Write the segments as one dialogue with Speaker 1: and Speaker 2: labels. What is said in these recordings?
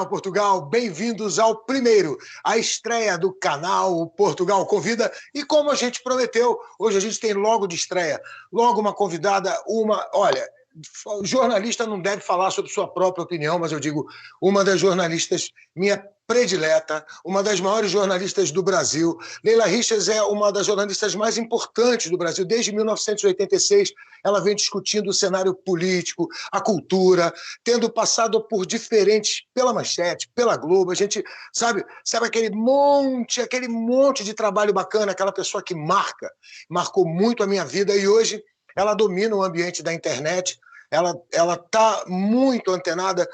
Speaker 1: Portugal, bem-vindos ao primeiro, a estreia do canal Portugal Convida. E como a gente prometeu, hoje a gente tem logo de estreia, logo uma convidada, olha, o jornalista não deve falar sobre sua própria opinião, mas eu digo, uma das jornalistas, minha predileta, uma das maiores jornalistas do Brasil. Leila Richards é uma das jornalistas mais importantes do Brasil. Desde 1986, ela vem discutindo o cenário político, a cultura, tendo passado por diferentes, pela Manchete, pela Globo. A gente sabe aquele monte de trabalho bacana, aquela pessoa que marcou muito a minha vida, e hoje ela domina o ambiente da internet, ela está muito antenada.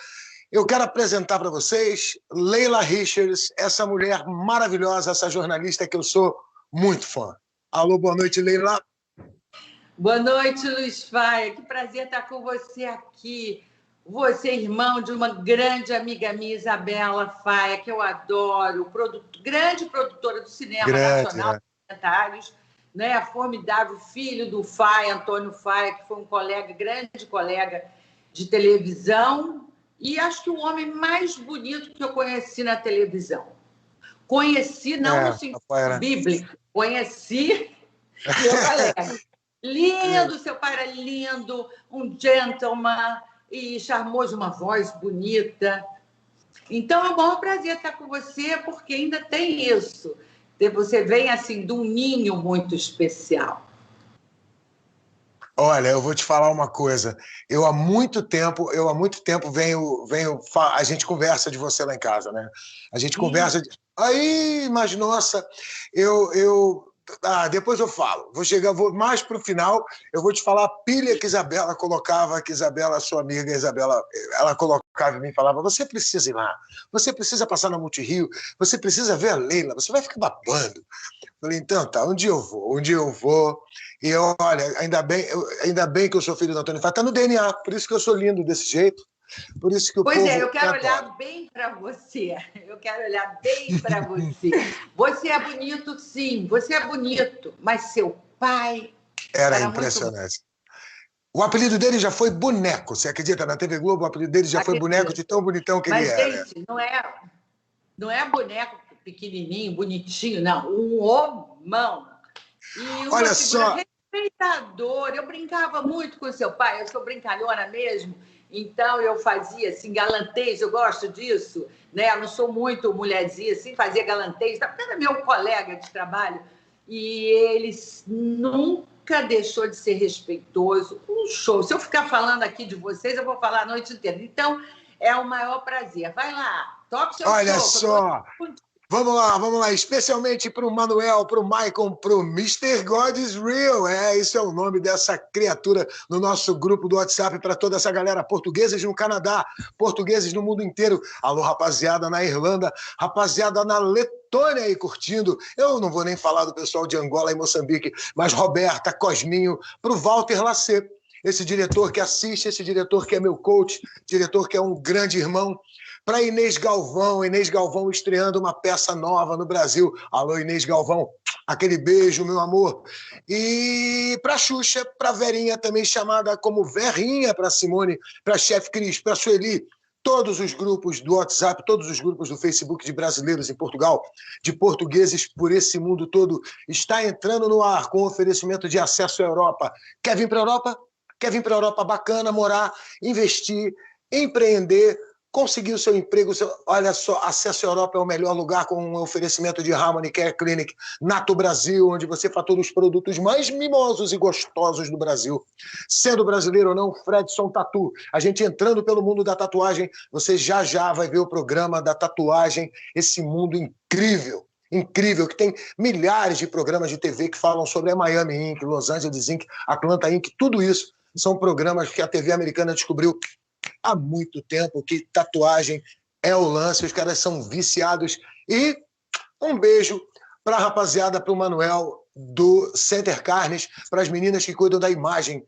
Speaker 1: Eu quero apresentar para vocês Leila Richards, essa mulher maravilhosa, essa jornalista que eu sou muito fã. Alô, boa noite, Leila.
Speaker 2: Boa noite, Luiz Faia. Que prazer estar com você aqui. Você é irmão de uma grande amiga minha, Isabela Faia, que eu adoro, grande produtora do cinema nacional, documentários, né? Formidável filho do Faia, Antônio Faia, que foi um grande colega de televisão, e acho que o homem mais bonito que eu conheci na televisão. Conheci, não no sentido bíblico, conheci meu colega. Lindo, seu pai era lindo, um gentleman e charmoso, uma voz bonita. Então, é um bom prazer estar com você, porque ainda tem isso. Você vem, assim, de um ninho muito especial.
Speaker 1: Olha, eu vou te falar uma coisa. Eu há muito tempo venho, a gente conversa de você lá em casa, né? A gente conversa aí, mas nossa, depois eu falo. Vou mais para o final, eu vou te falar a pilha que Isabela colocava, que Isabela, sua amiga, ela colocava em mim e falava: você precisa ir lá, você precisa passar na Multirio, você precisa ver a Leila, você vai ficar babando. Eu falei, então tá, um dia eu vou. E olha, ainda bem que eu sou filho do Antônio Faia, tá no DNA, por isso que eu sou lindo desse jeito. Por isso que o povo...
Speaker 2: eu quero olhar bem para você. Eu quero olhar bem para você. Você é bonito, sim. Você é bonito. Mas seu pai...
Speaker 1: Era impressionante. O apelido dele já foi Boneco. Você acredita? Na TV Globo, o apelido dele já foi Boneco, de tão bonitão que ele era.
Speaker 2: Mas, gente, não é boneco pequenininho, bonitinho, não. Um homão. E uma
Speaker 1: Olha
Speaker 2: figura
Speaker 1: só...
Speaker 2: respeitador. Eu brincava muito com seu pai. Eu sou brincalhona mesmo. Então, eu fazia, assim, galantez, eu gosto disso, né? Eu não sou muito mulherzinha, assim, fazia galantez, era meu colega de trabalho, e ele nunca deixou de ser respeitoso. Um show. Se eu ficar falando aqui de vocês, eu vou falar a noite inteira. Então, é o maior prazer. Vai lá, toque seu show.
Speaker 1: Olha só... Vamos lá, especialmente para o Manuel, para o Maicon, para o Mr. God is Real. Esse é o nome dessa criatura no nosso grupo do WhatsApp, para toda essa galera, portugueses no Canadá, portugueses no mundo inteiro. Alô, rapaziada na Irlanda, rapaziada na Letônia aí curtindo. Eu não vou nem falar do pessoal de Angola e Moçambique, mas Roberta, Cosminho, para o Walter Lacê, esse diretor que assiste, esse diretor que é meu coach, diretor que é um grande irmão. Para Inês Galvão estreando uma peça nova no Brasil. Alô, Inês Galvão, aquele beijo, meu amor. E para Xuxa, para Verinha, também chamada como Verrinha, para Simone, para Chef Cris, para Sueli, todos os grupos do WhatsApp, todos os grupos do Facebook de brasileiros em Portugal, de portugueses por esse mundo todo, está entrando no ar com oferecimento de acesso à Europa. Quer vir para a Europa? Quer vir para a Europa bacana, morar, investir, empreender, conseguir o seu emprego? Olha só, Acesso à Europa é o melhor lugar, com um oferecimento de Harmony Care Clinic, Nato Brasil, onde você fatura os produtos mais mimosos e gostosos do Brasil. Sendo brasileiro ou não, Fredson Tatu. A gente entrando pelo mundo da tatuagem, você já vai ver o programa da tatuagem, esse mundo incrível, que tem milhares de programas de TV que falam sobre a Miami Inc., Los Angeles Inc., Atlanta Inc., tudo isso são programas que a TV americana descobriu há muito tempo que tatuagem é o lance, os caras são viciados. E um beijo para a rapaziada, para o Manuel do Center Carnes, para as meninas que cuidam da imagem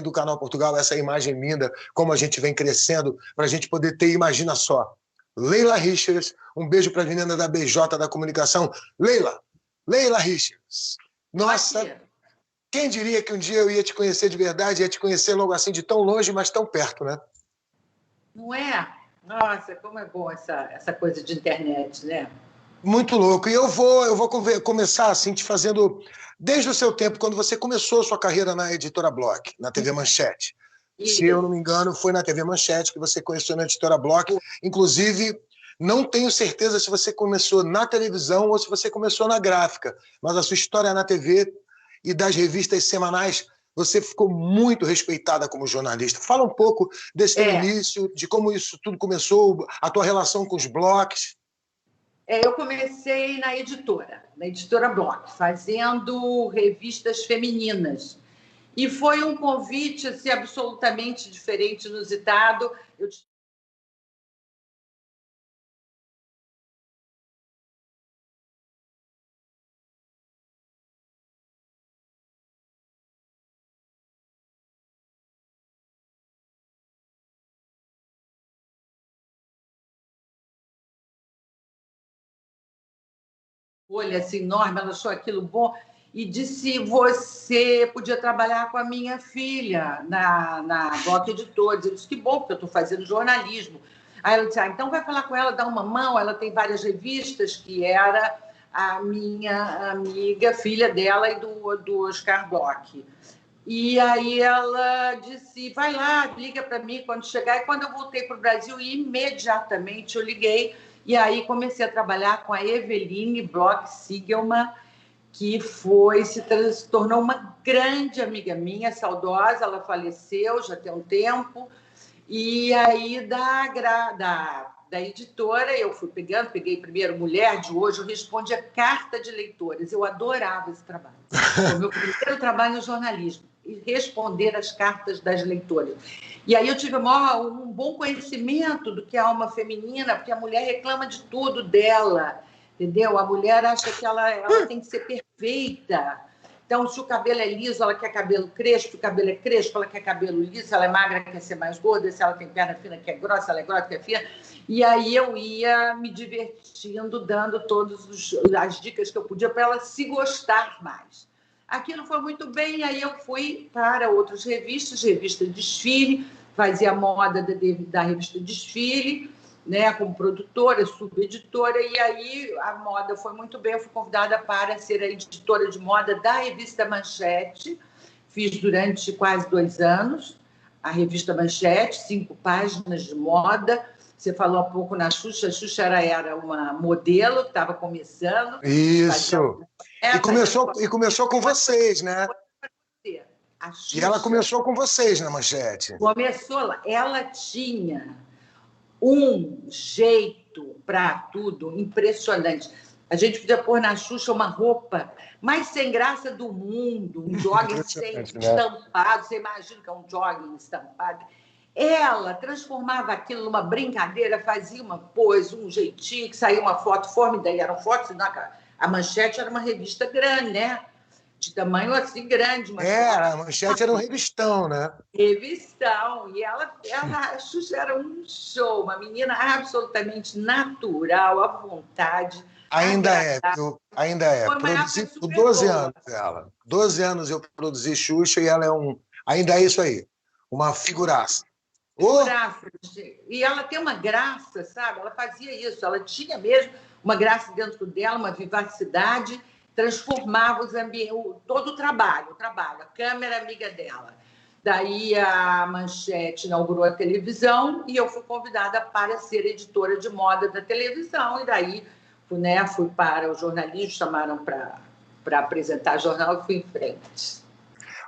Speaker 1: do Canal Portugal, essa imagem linda, como a gente vem crescendo, para a gente poder ter, imagina só, Leila Richards, um beijo para a menina da BJ da Comunicação, Leila Richards. Nossa, quem diria que um dia eu ia te conhecer de verdade, ia te conhecer logo assim de tão longe, mas tão perto, né?
Speaker 2: Não é? Nossa, como é bom essa coisa de internet, né?
Speaker 1: Muito louco. E eu vou começar assim, te fazendo, desde o seu tempo, quando você começou a sua carreira na Editora Block, na TV Manchete. Se eu não me
Speaker 2: Isso.
Speaker 1: engano, foi na TV Manchete que você conheceu na Editora Block. Inclusive, não tenho certeza se você começou na televisão ou se você começou na gráfica, mas a sua história na TV e das revistas semanais, você ficou muito respeitada como jornalista. Fala um pouco desse teu início, de como isso tudo começou, a tua relação com os blocos.
Speaker 2: Eu comecei na Editora Block, fazendo revistas femininas. E foi um convite assim, absolutamente diferente, inusitado. Olha assim, enorme, ela achou aquilo bom e disse: você podia trabalhar com a minha filha na Block Editores. Eu disse: que bom, porque eu estou fazendo jornalismo. Aí ela disse: então vai falar com ela, dá uma mão. Ela tem várias revistas, que era a minha amiga, filha dela e do Oscar Block. E aí ela disse: vai lá, liga para mim quando chegar. E quando eu voltei para o Brasil, imediatamente eu liguei. E aí comecei a trabalhar com a Eveline Bloch Siegelman, que se tornou uma grande amiga minha, saudosa. Ela faleceu já tem um tempo. E aí da editora eu fui peguei primeiro Mulher de Hoje, eu respondi a carta de leitoras. Eu adorava esse trabalho. Foi o meu primeiro trabalho no jornalismo, responder as cartas das leitoras. E aí eu tive um bom conhecimento do que é a alma feminina, porque a mulher reclama de tudo dela, entendeu? A mulher acha que ela tem que ser perfeita. Então, se o cabelo é liso, ela quer cabelo crespo, se o cabelo é crespo, ela quer cabelo liso, se ela é magra, quer ser mais gorda, se ela tem perna fina, quer grossa, ela é grossa, quer fina. E aí eu ia me divertindo, dando todas as dicas que eu podia para ela se gostar mais. Aquilo foi muito bem, aí eu fui para outras revistas, revista Desfile, fazia moda da revista Desfile, né, como produtora, subeditora, e aí a moda foi muito bem. Eu fui convidada para ser a editora de moda da revista Manchete, fiz durante quase 2 anos a revista Manchete, 5 páginas de moda. Você falou há pouco na Xuxa, a Xuxa era uma modelo que estava começando.
Speaker 1: Isso. E começou com vocês, né? E ela começou com vocês na Manchete.
Speaker 2: Começou lá. Ela tinha um jeito para tudo impressionante. A gente podia pôr na Xuxa uma roupa mais sem graça do mundo, um jogging sem estampado. Você imagina que é um jogging estampado? Ela transformava aquilo numa brincadeira, fazia uma pose, um jeitinho, que saía uma foto formidável. Eram fotos, a Manchete era uma revista grande, né? De tamanho assim grande.
Speaker 1: A Manchete era um revistão, né?
Speaker 2: Revistão. E a Xuxa era um show, uma menina absolutamente natural, à vontade.
Speaker 1: Ainda é. Produzi por 12 anos ela. 12 anos eu produzi Xuxa e ela ainda é isso aí, uma figuraça.
Speaker 2: Figuraça. E ela tem uma graça, sabe? Ela fazia isso, ela tinha mesmo uma graça dentro dela, uma vivacidade, transformava todo o trabalho, a câmera amiga dela. Daí a Manchete inaugurou a televisão e eu fui convidada para ser editora de moda da televisão. E daí fui para o jornalismo, chamaram para apresentar jornal e fui em frente.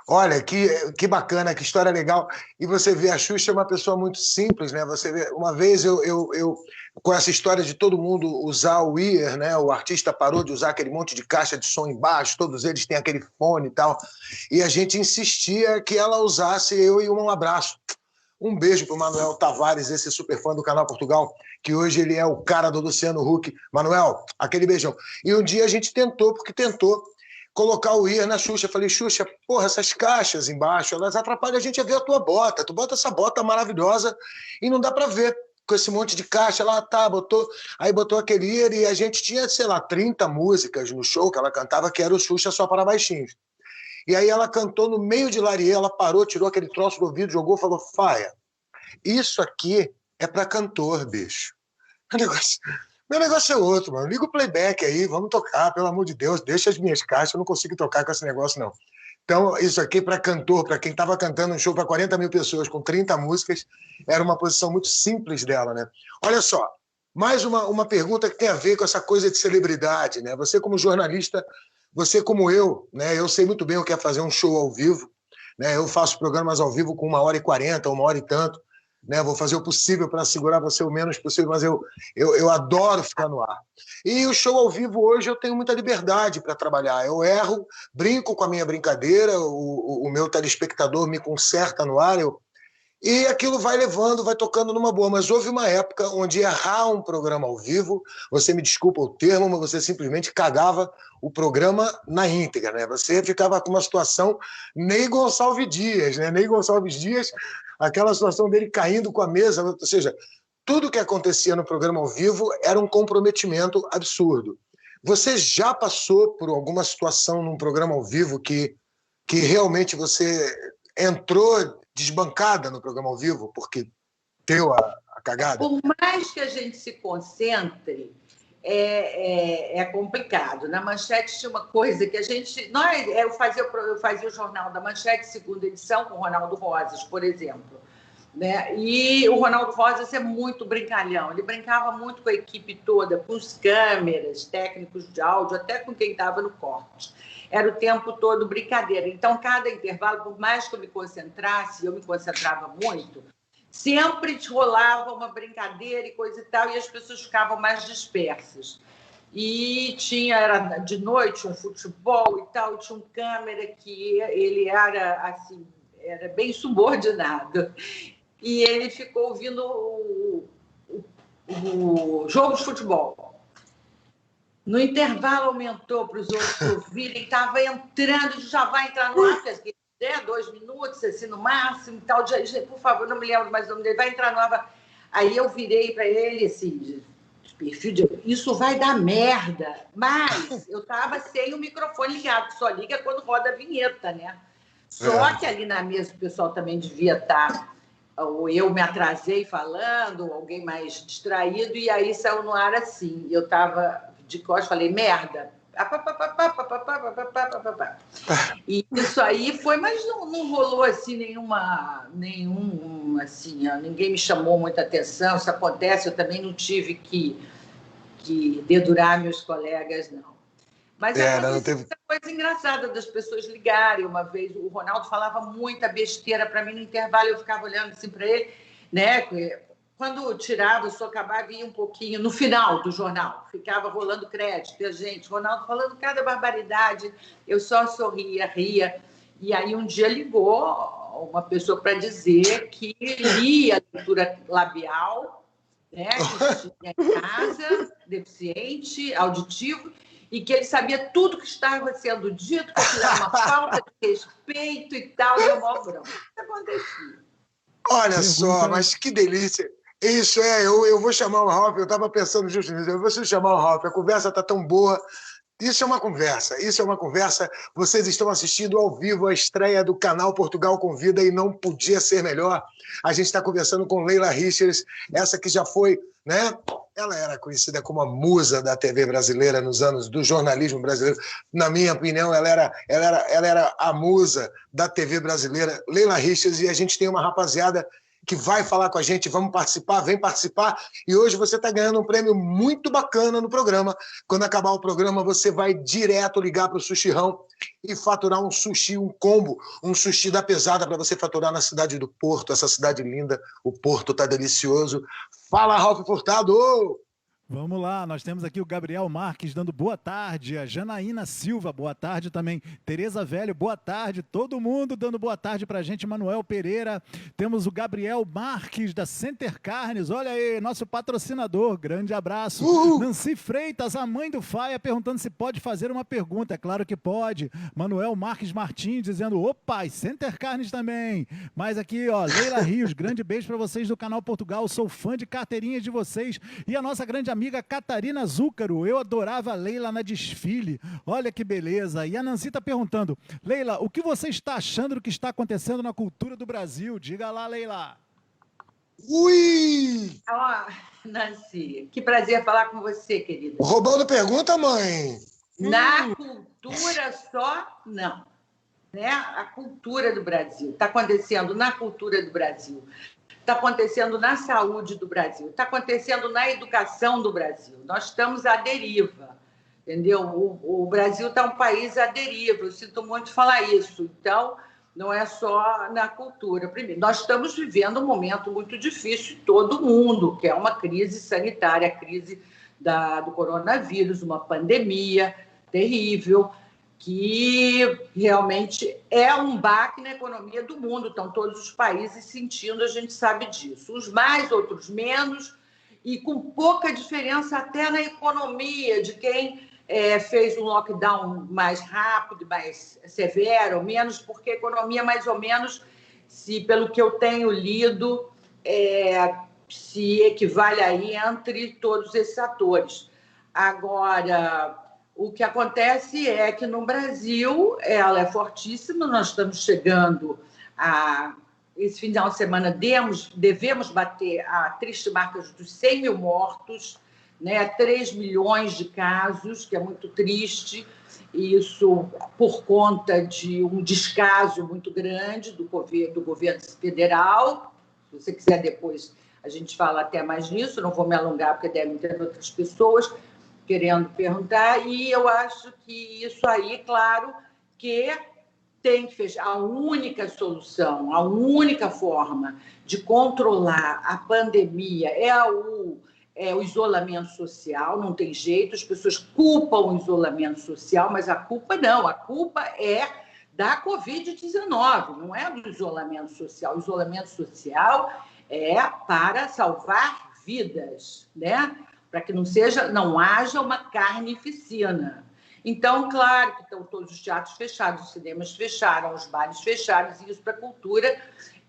Speaker 1: Olha, que bacana, que história legal. E você vê, a Xuxa é uma pessoa muito simples, né? Você vê, uma vez com essa história de todo mundo usar o ear, né? O artista parou de usar aquele monte de caixa de som embaixo, todos eles têm aquele fone e tal. E a gente insistia que ela usasse eu e um abraço. Um beijo para o Manuel Tavares, esse super fã do Canal Portugal, que hoje ele é o cara do Luciano Huck. Manuel, aquele beijão. E um dia a gente tentou colocar o ear na Xuxa. Eu falei: Xuxa, porra, essas caixas embaixo, elas atrapalham a gente a ver a tua bota. Tu bota essa bota maravilhosa e não dá para ver com esse monte de caixa. Ela botou aquele ear e a gente tinha, sei lá, 30 músicas no show que ela cantava, que era o Xuxa só para baixinhos. E aí ela cantou no meio de Lariê, ela parou, tirou aquele troço do ouvido, jogou, falou: Faia, isso aqui é para cantor, bicho. Meu negócio é outro, mano. Liga o playback aí, vamos tocar, pelo amor de Deus. Deixa as minhas caixas, eu não consigo tocar com esse negócio, não. Então, isso aqui para cantor, para quem estava cantando um show para 40 mil pessoas com 30 músicas, era uma posição muito simples dela, né? Olha só, mais uma pergunta que tem a ver com essa coisa de celebridade, né? Você como jornalista, você como eu, né? Eu sei muito bem o que é fazer um show ao vivo, né? Eu faço programas ao vivo com 1h40, 1h e tanto, né? Vou fazer o possível para segurar você o menos possível, mas eu adoro ficar no ar. E o show ao vivo hoje eu tenho muita liberdade para trabalhar. Eu erro, brinco com a minha brincadeira, o meu telespectador me conserta no ar, e aquilo vai levando, vai tocando numa boa. Mas houve uma época onde errar um programa ao vivo, você me desculpa o termo, mas você simplesmente cagava o programa na íntegra, né? Você ficava com uma situação Ney Gonçalves Dias, né? Ney Gonçalves Dias, aquela situação dele caindo com a mesa, ou seja, tudo que acontecia no programa ao vivo era um comprometimento absurdo. Você já passou por alguma situação num programa ao vivo que realmente você entrou desbancada no programa ao vivo porque deu a cagada?
Speaker 2: Por mais que a gente se concentre, é complicado. Na Manchete tinha uma coisa que a gente... Eu fazia o Jornal da Manchete, segunda edição, com o Ronaldo Rosas, por exemplo. Né? E o Ronaldo Rosas é muito brincalhão. Ele brincava muito com a equipe toda, com os câmeras, técnicos de áudio, até com quem estava no corte. Era o tempo todo brincadeira. Então, cada intervalo, por mais que eu me concentrasse, eu me concentrava muito, sempre rolava uma brincadeira e coisa e tal, e as pessoas ficavam mais dispersas. E era de noite um futebol e tal, e tinha um câmera que ele era, assim, era bem subordinado. E ele ficou ouvindo o jogo de futebol. No intervalo aumentou para os outros ouvirem, estava entrando, já vai entrar no ar, porque 2 minutos, assim, no máximo, tal, por favor, não me lembro mais o nome dele, vai entrar no ar. Aí eu virei para ele, assim, de perfil de... Isso vai dar merda. Mas eu estava sem o microfone ligado, só liga quando roda a vinheta, né? Só que ali na mesa o pessoal também devia estar... Ou eu me atrasei falando, ou alguém mais distraído, e aí saiu no ar assim. Eu estava de costas, falei, merda. E isso aí foi, mas não rolou assim nenhum assim, ninguém me chamou muita atenção. Isso acontece, eu também não tive que dedurar meus colegas, não. Mas não teve essa coisa engraçada das pessoas ligarem. Uma vez o Ronaldo falava muita besteira para mim no intervalo, eu ficava olhando assim para ele, né? Quando tirava, eu só acabava e ia um pouquinho no final do jornal, ficava rolando crédito, e a gente, Ronaldo falando cada barbaridade, eu só sorria, ria. E aí um dia ligou uma pessoa para dizer que lia a leitura labial, né? Que tinha em casa, deficiente, auditivo, e que ele sabia tudo que estava sendo dito, que aquilo era uma falta de respeito e tal, e eu mó bronca. O que acontecia?
Speaker 1: Olha só, mas que delícia. Isso eu vou chamar o Ralf, eu estava pensando justo nisso, eu vou chamar o Ralf, a conversa está tão boa. Isso é uma conversa. Vocês estão assistindo ao vivo a estreia do canal Portugal Convida e não podia ser melhor. A gente está conversando com Leila Richards, essa que já foi, né? Ela era conhecida como a musa da TV brasileira nos anos do jornalismo brasileiro. Na minha opinião, ela era a musa da TV brasileira, Leila Richards, e a gente tem uma rapaziada que vai falar com a gente, vem participar, e hoje você está ganhando um prêmio muito bacana no programa. Quando acabar o programa, você vai direto ligar para o Sushirão e faturar um sushi, um combo, um sushi da pesada para você faturar na cidade do Porto, essa cidade linda, o Porto está delicioso. Fala, Ralf Furtado!
Speaker 3: Vamos lá, nós temos aqui o Gabriel Marques dando boa tarde, a Janaína Silva, boa tarde também, Tereza Velho, boa tarde, todo mundo dando boa tarde pra gente, Manuel Pereira, temos o Gabriel Marques da Center Carnes, olha aí, nosso patrocinador, grande abraço. Nancy Freitas, a mãe do Faia, perguntando se pode fazer uma pergunta, é claro que pode. Manuel Marques Martins dizendo, opa, e Center Carnes também. Mas aqui, ó, Leila Rios, grande beijo pra vocês do canal Portugal, sou fã de carteirinhas de vocês, e a nossa grande amiga Catarina Zúcaro, eu adorava a Leila na desfile, olha que beleza. E a Nancy está perguntando, Leila, o que você está achando do que está acontecendo na cultura do Brasil? Diga lá, Leila.
Speaker 1: Ui!
Speaker 2: Ó, Nancy, que prazer falar com você, querida.
Speaker 1: Roubando pergunta, mãe?
Speaker 2: Na cultura só, não. Né? A cultura do Brasil. Está acontecendo na cultura do Brasil. Está acontecendo na saúde do Brasil. Está acontecendo na educação do Brasil. Nós estamos à deriva. Entendeu? O Brasil está um país à deriva. Eu sinto muito falar isso. Então, não é só na cultura. Primeiro, nós estamos vivendo um momento muito difícil, todo mundo, que é uma crise sanitária, a crise do coronavírus, uma pandemia terrível, que realmente é um baque na economia do mundo. Estão todos os países sentindo, a gente sabe disso. Uns mais, outros menos, e com pouca diferença até na economia, de quem fez um lockdown mais rápido, mais severo, menos, porque a economia, mais ou menos, pelo que eu tenho lido, se equivale aí entre todos esses atores. Agora, o que acontece é que no Brasil ela é fortíssima, nós estamos chegando a... Esse final de semana devemos bater a triste marca dos 100 mil mortos, né? 3 milhões de casos, que é muito triste, isso por conta de um descaso muito grande do governo federal. Se você quiser, depois a gente fala até mais nisso, não vou me alongar, porque devem ter outras pessoas querendo perguntar, e eu acho que isso aí, claro, que tem que fechar. A única solução, a única forma de controlar a pandemia é o isolamento social, não tem jeito, as pessoas culpam o isolamento social, mas a culpa não, a culpa é da Covid-19, não é do isolamento social. O isolamento social é para salvar vidas, né? Para que não haja uma carnificina. Então, claro que estão todos os teatros fechados, os cinemas fecharam, os bares fecharam, e isso para a cultura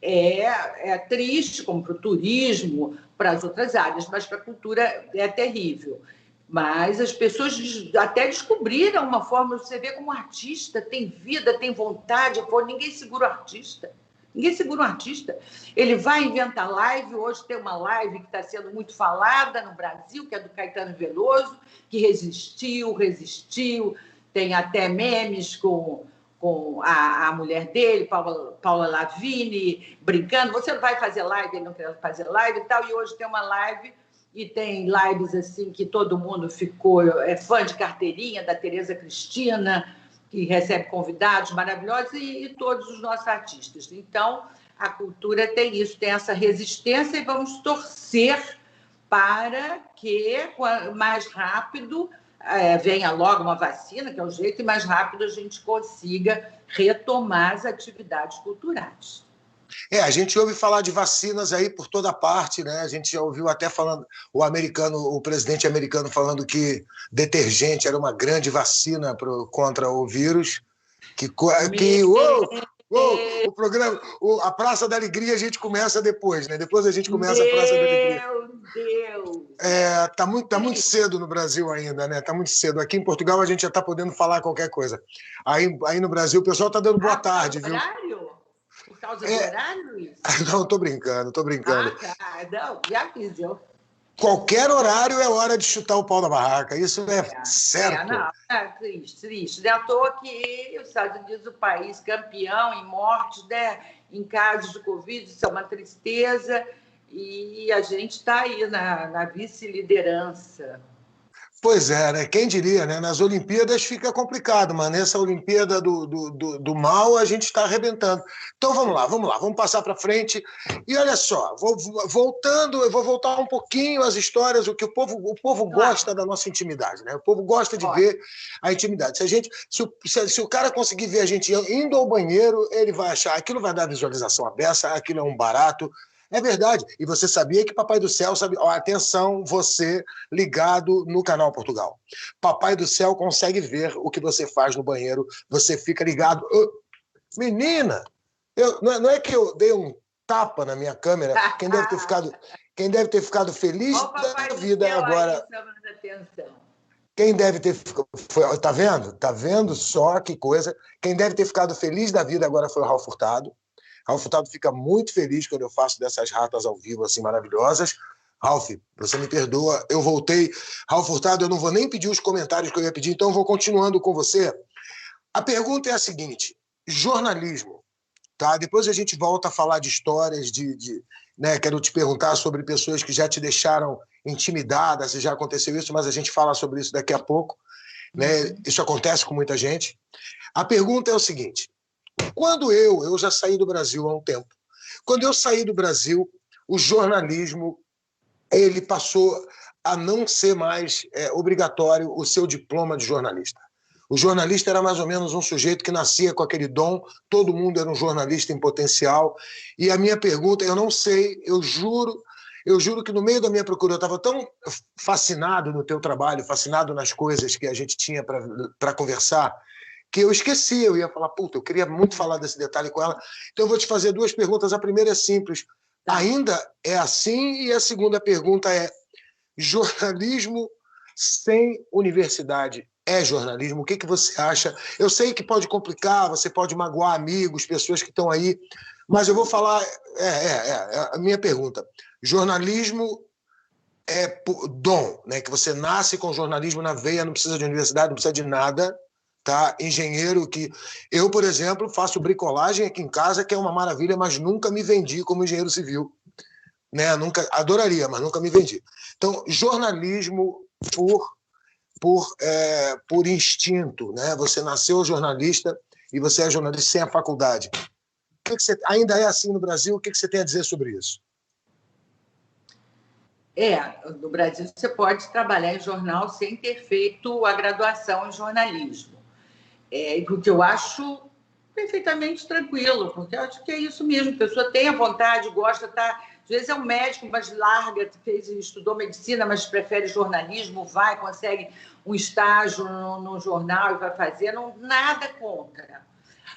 Speaker 2: é triste, como para o turismo, para as outras áreas, mas para a cultura é terrível. Mas as pessoas até descobriram uma forma, você vê como o artista tem vida, tem vontade, ninguém segura o artista. Ninguém segura um artista. Ele vai inventar live. Hoje tem uma live que está sendo muito falada no Brasil, que é do Caetano Veloso, que resistiu. Tem até memes com a mulher dele, Paula Lavigne, brincando. Você não vai fazer live, ele não quer fazer live e tal. E hoje tem uma live, e tem lives assim que todo mundo ficou fã de carteirinha, da Tereza Cristina, que recebe convidados maravilhosos, e todos os nossos artistas. Então, a cultura tem isso, tem essa resistência, e vamos torcer para que mais rápido venha logo uma vacina, que é o jeito, e mais rápido a gente consiga retomar as atividades culturais.
Speaker 1: A gente ouve falar de vacinas aí por toda parte, né? A gente já ouviu até falando, o presidente americano falando que detergente era uma grande vacina contra o vírus. O programa, a Praça da Alegria a gente começa depois, né? Depois a gente começa a Praça da Alegria.
Speaker 2: Meu Deus!
Speaker 1: Tá muito cedo no Brasil ainda, né? Tá muito cedo. Aqui em Portugal a gente já está podendo falar qualquer coisa. Aí no Brasil o pessoal está dando boa tarde, viu?
Speaker 2: Por causa do horário, Luiz?
Speaker 1: Não, tô brincando.
Speaker 2: Não, já fiz eu.
Speaker 1: Qualquer horário é hora de chutar o pau da barraca, isso é certo.
Speaker 2: Triste. Não é à toa que os Estados Unidos, o país campeão em mortes, né? Em casos de Covid, isso é uma tristeza, e a gente está aí na vice-liderança.
Speaker 1: Pois é, né? Quem diria, né? Nas Olimpíadas fica complicado, mas nessa Olimpíada do mal a gente está arrebentando. Então vamos lá, vamos passar para frente. E olha só, eu vou voltar um pouquinho às histórias, o que o povo gosta da nossa intimidade, né? O povo gosta de ver a intimidade. Se o cara conseguir ver a gente indo ao banheiro, ele vai achar aquilo vai dar visualização à beça, aquilo é um barato. É verdade. E você sabia que Papai do Céu sabe... Atenção, você ligado no Canal Portugal. Papai do Céu consegue ver o que você faz no banheiro. Você fica ligado. Menina, não é que eu dei um tapa na minha câmera? Quem deve ter ficado feliz da vida agora... Quem deve ter... Tá vendo? Tá vendo só que coisa? Quem deve ter ficado feliz da vida agora foi o Raul Furtado. Ralf Furtado fica muito feliz quando eu faço dessas ratas ao vivo, assim, maravilhosas. Ralf, você me perdoa, eu voltei. Ralf Furtado, eu não vou nem pedir os comentários que eu ia pedir, então eu vou continuando com você. A pergunta é a seguinte, jornalismo, tá? Depois a gente volta a falar de histórias, né? Quero te perguntar sobre pessoas que já te deixaram intimidada, se já aconteceu isso, mas a gente fala sobre isso daqui a pouco, né? Isso acontece com muita gente. A pergunta é o seguinte, quando eu já saí do Brasil há um tempo, quando eu saí do Brasil, o jornalismo ele passou a não ser mais obrigatório o seu diploma de jornalista. O jornalista era mais ou menos um sujeito que nascia com aquele dom, todo mundo era um jornalista em potencial. E a minha pergunta, eu não sei, eu juro que no meio da minha procura eu estava tão fascinado no teu trabalho, fascinado nas coisas que a gente tinha para conversar, que eu esqueci, eu ia falar, puta, eu queria muito falar desse detalhe com ela. Então eu vou te fazer duas perguntas. A primeira é simples, ainda é assim? E a segunda pergunta é, jornalismo sem universidade é jornalismo? O que você acha? Eu sei que pode complicar, você pode magoar amigos, pessoas que estão aí, mas eu vou falar, a minha pergunta. Jornalismo é dom, né? Que você nasce com jornalismo na veia, não precisa de universidade, não precisa de nada, tá? Engenheiro que... Eu, por exemplo, faço bricolagem aqui em casa, que é uma maravilha, mas nunca me vendi como engenheiro civil. Né? Nunca, adoraria, mas nunca me vendi. Então, jornalismo por instinto, né? Você nasceu jornalista e você é jornalista sem a faculdade. O que você, ainda é assim no Brasil? O que você tem a dizer sobre isso?
Speaker 2: No Brasil você pode trabalhar em jornal sem ter feito a graduação em jornalismo. O que eu acho perfeitamente tranquilo, porque eu acho que é isso mesmo, a pessoa tem a vontade, gosta, tá... Às vezes é um médico, mas larga, estudou medicina, mas prefere jornalismo, vai, consegue um estágio no jornal e vai fazer, nada contra.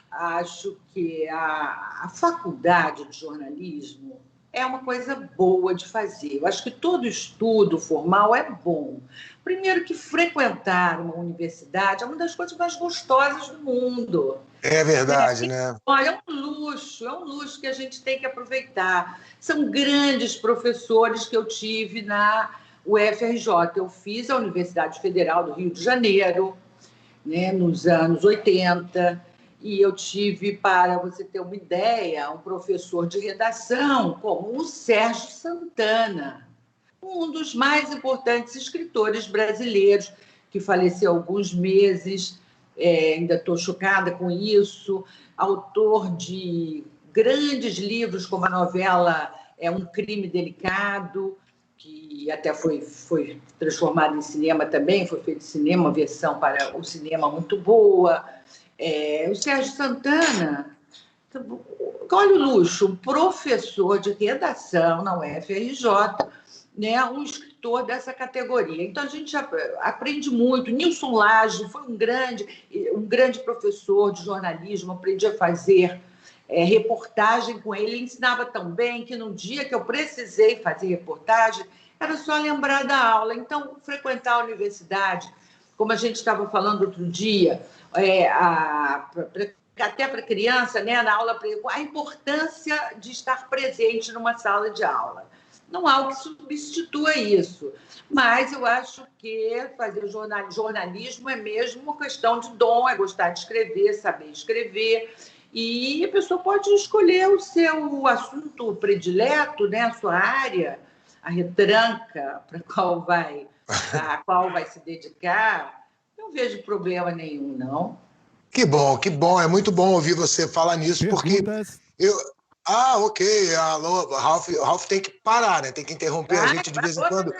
Speaker 2: Acho que a faculdade de jornalismo é uma coisa boa de fazer. Eu acho que todo estudo formal é bom. Primeiro que frequentar uma universidade é uma das coisas mais gostosas do mundo.
Speaker 1: É verdade, né?
Speaker 2: Olha, é um luxo que a gente tem que aproveitar. São grandes professores que eu tive na UFRJ. Eu fiz a Universidade Federal do Rio de Janeiro, né, nos anos 80, e eu tive, para você ter uma ideia, um professor de redação como o Sérgio Santana, um dos mais importantes escritores brasileiros, que faleceu há alguns meses, ainda estou chocada com isso, autor de grandes livros, como a novela Um Crime Delicado, que até foi transformado em cinema também, foi feito cinema, uma versão para o cinema muito boa. O Sérgio Santana, olha o luxo, um professor de redação na UFRJ, né, um escritor dessa categoria. Então, a gente aprende muito. Nilson Lage foi um grande professor de jornalismo, aprendi a fazer reportagem com ele. Ele ensinava tão bem que no dia que eu precisei fazer reportagem, era só lembrar da aula. Então, frequentar a universidade, como a gente estava falando outro dia, até para criança, né, na aula, a importância de estar presente numa sala de aula. Não há o que substitua isso, mas eu acho que fazer jornalismo é mesmo uma questão de dom, é gostar de escrever, saber escrever, e a pessoa pode escolher o seu assunto predileto, né, a sua área, a retranca a qual vai se dedicar. Não vejo problema nenhum, não.
Speaker 1: Que bom, é muito bom ouvir você falar nisso,
Speaker 3: Perguntas?
Speaker 1: porque eu... ok. Alô, Ralf tem que parar, né? Tem que interromper a gente de vez em quando.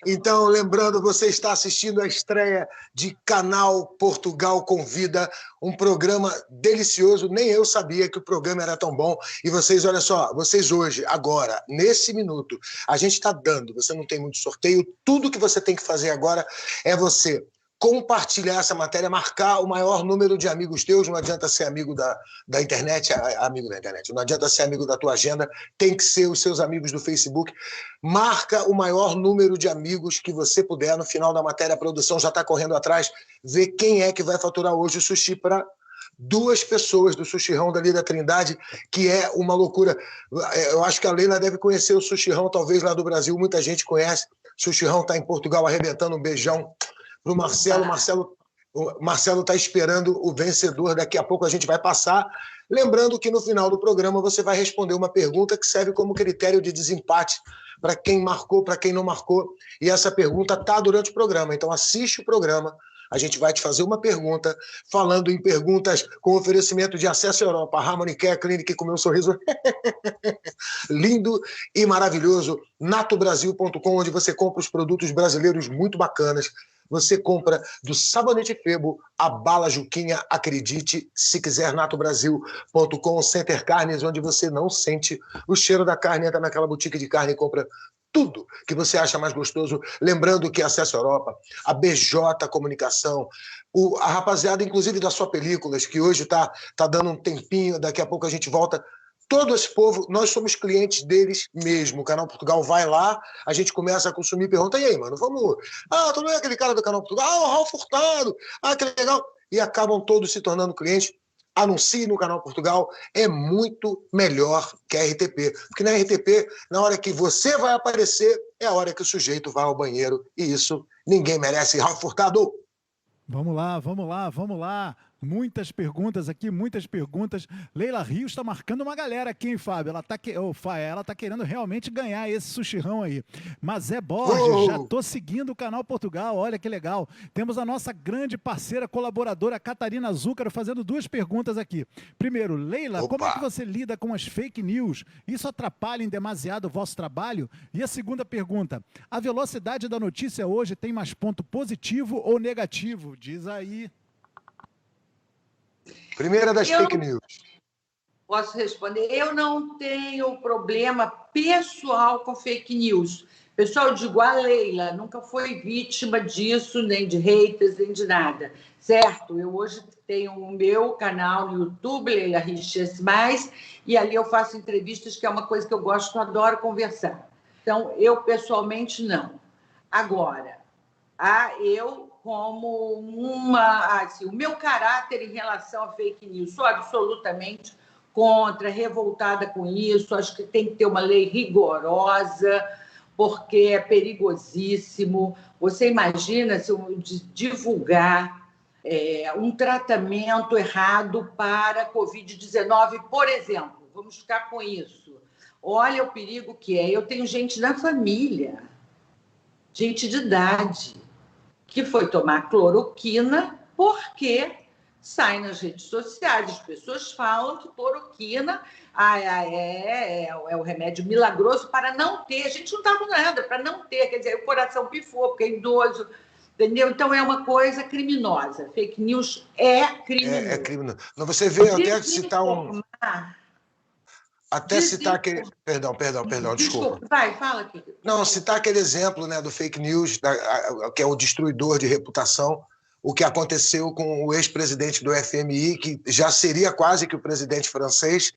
Speaker 1: Então, lembrando, você está assistindo a estreia de Canal Portugal Convida, um programa delicioso. Nem eu sabia que o programa era tão bom. E vocês, olha só, vocês hoje, agora, nesse minuto, a gente está dando, você não tem muito sorteio, tudo que você tem que fazer agora é você compartilhar essa matéria, marcar o maior número de amigos teus, não adianta ser amigo da internet, amigo da internet, não adianta ser amigo da tua agenda, tem que ser os seus amigos do Facebook. Marca o maior número de amigos que você puder. No final da matéria, a produção já está correndo atrás, ver quem é que vai faturar hoje o sushi para 2 pessoas do Sushirão dali da Trindade, que é uma loucura. Eu acho que a Leila deve conhecer o Sushirão, talvez lá do Brasil, muita gente conhece. O Sushirão está em Portugal arrebentando, um beijão para o Marcelo. O Marcelo está esperando o vencedor, daqui a pouco a gente vai passar. Lembrando que no final do programa você vai responder uma pergunta que serve como critério de desempate para quem marcou, para quem não marcou. E essa pergunta está durante o programa, então assiste o programa. A gente vai te fazer uma pergunta, falando em perguntas com oferecimento de acesso à Europa, Harmony Care Clinic, com meu sorriso lindo e maravilhoso, natobrasil.com, onde você compra os produtos brasileiros muito bacanas. Você compra do Sabonete Febo, a Bala Juquinha, acredite, se quiser, natobrasil.com, Center Carnes, onde você não sente o cheiro da carne, entra naquela boutique de carne e compra tudo que você acha mais gostoso. Lembrando que Acesso Europa, a BJ Comunicação, a rapaziada, inclusive da Só Películas, que hoje tá dando um tempinho, daqui a pouco a gente volta. Todo esse povo, nós somos clientes deles mesmo. O Canal Portugal vai lá, a gente começa a consumir, pergunta, e aí, mano, vamos... Ah, tu não é aquele cara do Canal Portugal? Ah, o Raul Furtado! Ah, que legal! E acabam todos se tornando clientes. Anuncie no Canal Portugal, é muito melhor que a RTP. Porque na RTP, na hora que você vai aparecer, é a hora que o sujeito vai ao banheiro. E isso ninguém merece. Raul Furtado!
Speaker 3: Vamos lá, vamos lá, vamos lá. Muitas perguntas aqui, muitas perguntas. Leila Rios está marcando uma galera aqui, hein, Fábio? Ela tá querendo realmente ganhar esse sushirão aí. Mas é Borges, já tô seguindo o Canal Portugal, olha que legal. Temos a nossa grande parceira, colaboradora, Catarina Zúcaro, fazendo 2 perguntas aqui. Primeiro, Leila, como é que você lida com as fake news? Isso atrapalha em demasiado o vosso trabalho? E a segunda pergunta, a velocidade da notícia hoje tem mais ponto positivo ou negativo? Diz aí.
Speaker 1: Primeira das fake news.
Speaker 2: Posso responder? Eu não tenho problema pessoal com fake news. Pessoal, eu digo, a Leila nunca foi vítima disso, nem de haters, nem de nada, certo? Eu hoje tenho o meu canal no YouTube, Leila Riches Mais, e ali eu faço entrevistas, que é uma coisa que eu gosto, eu adoro conversar. Então, eu pessoalmente não. Agora, eu como assim, o meu caráter em relação a fake news, sou absolutamente contra, revoltada com isso, acho que tem que ter uma lei rigorosa, porque é perigosíssimo. Você imagina se eu divulgar um tratamento errado para a Covid-19, por exemplo, vamos ficar com isso. Olha o perigo que é. Eu tenho gente na família, gente de idade, que foi tomar cloroquina porque sai nas redes sociais, as pessoas falam que cloroquina é o remédio milagroso para não ter. A gente não está com nada para não ter, quer dizer, o coração pifou porque é idoso, entendeu? Então é uma coisa criminosa. Fake news é criminoso.
Speaker 1: É criminoso. Você vê, até citar um... Até citar aquele... Perdão, desculpa.
Speaker 2: Vai, fala aqui.
Speaker 1: Não, citar aquele exemplo, né, do fake news, que é o destruidor de reputação, o que aconteceu com o ex-presidente do FMI, que já seria quase que o presidente francês,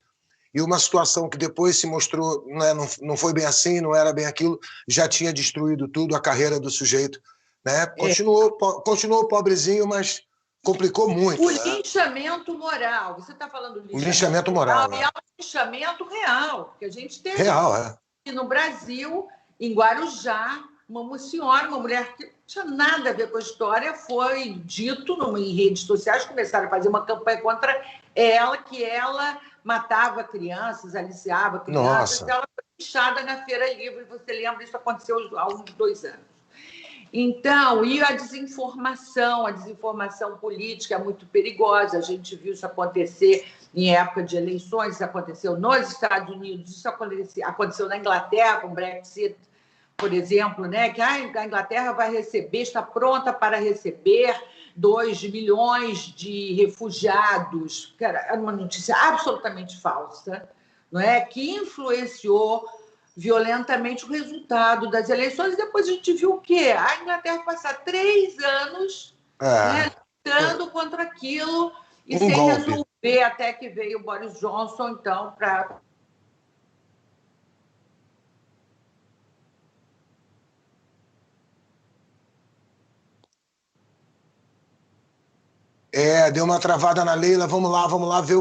Speaker 1: e uma situação que depois se mostrou, né, não foi bem assim, não era bem aquilo, já tinha destruído tudo, a carreira do sujeito. Né? Continuou pobrezinho, mas complicou muito.
Speaker 2: O linchamento moral. Você está falando do
Speaker 1: linchamento moral.
Speaker 2: E é um linchamento real, que a gente teve
Speaker 1: real,
Speaker 2: no Brasil, em Guarujá, uma senhora, uma mulher que não tinha nada a ver com a história, foi dito em redes sociais, começaram a fazer uma campanha contra ela, que ela matava crianças, aliciava crianças. Nossa. Ela foi linchada na Feira Livre, você lembra, isso aconteceu há uns 2 anos. Então, e a desinformação política é muito perigosa. A gente viu isso acontecer em época de eleições, isso aconteceu nos Estados Unidos, isso aconteceu na Inglaterra, com o Brexit, por exemplo, né? Que a Inglaterra vai receber, está pronta para receber 2 milhões de refugiados. Cara, é uma notícia absolutamente falsa, não é? Que influenciou violentamente o resultado das eleições, e depois a gente viu o quê? A Inglaterra passar 3 anos lutando contra aquilo e sem golpe. Resolver, até que veio o Boris Johnson, então, para...
Speaker 1: Deu uma travada na Leila. Vamos lá ver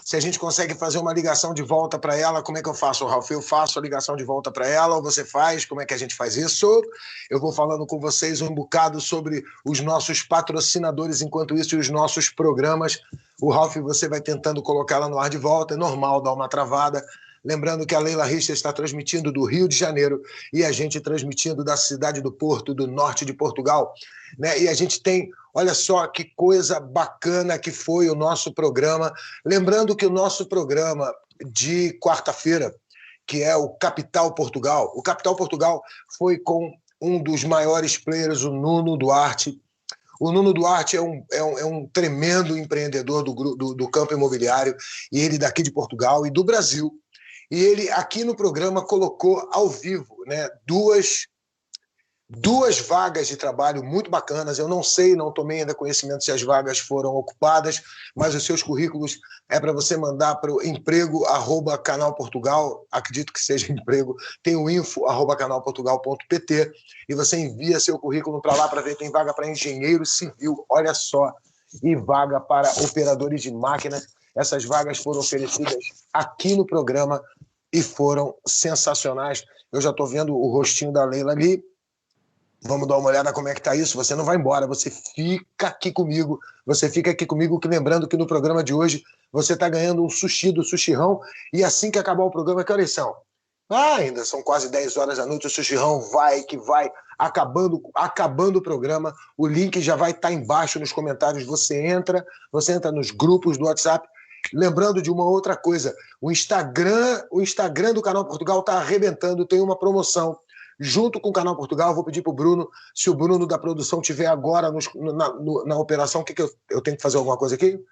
Speaker 1: se a gente consegue fazer uma ligação de volta para ela. Como é que eu faço, Ralf? Eu faço a ligação de volta para ela ou você faz? Como é que a gente faz isso? Eu vou falando com vocês um bocado sobre os nossos patrocinadores enquanto isso e os nossos programas. O Ralf, você vai tentando colocá-la no ar de volta. É normal dar uma travada. Lembrando que a Leila Richter está transmitindo do Rio de Janeiro e a gente transmitindo da cidade do Porto, do norte de Portugal, né? E a gente tem, olha só que coisa bacana que foi o nosso programa. Lembrando que o nosso programa de quarta-feira, que é o Capital Portugal foi com um dos maiores players, o Nuno Duarte. O Nuno Duarte é um tremendo empreendedor do campo imobiliário, e ele daqui de Portugal e do Brasil. E ele, aqui no programa, colocou ao vivo, né, duas vagas de trabalho muito bacanas. Eu não sei, não tomei ainda conhecimento se as vagas foram ocupadas, mas os seus currículos é para você mandar para o emprego@canalportugal, acredito que seja emprego, tem o info@canalportugal.pt, e você envia seu currículo para lá para ver, tem vaga para engenheiro civil, olha só, e vaga para operadores de máquinas. Essas vagas foram oferecidas aqui no programa e foram sensacionais. Eu já estou vendo o rostinho da Leila ali. Vamos dar uma olhada como é que está isso. Você não vai embora, você fica aqui comigo. Você fica aqui comigo, que lembrando que no programa de hoje você está ganhando um sushi do Sushirão, e assim que acabar o programa, que horas são? Ainda são quase 10 horas da noite, o Sushirão vai acabando o programa. O link já vai estar embaixo nos comentários. Você entra nos grupos do WhatsApp. Lembrando de uma outra coisa, o Instagram do Canal Portugal está arrebentando, tem uma promoção junto com o Canal Portugal. Vou pedir para o Bruno, se o Bruno da produção estiver agora na operação, que eu tenho que fazer alguma coisa aqui?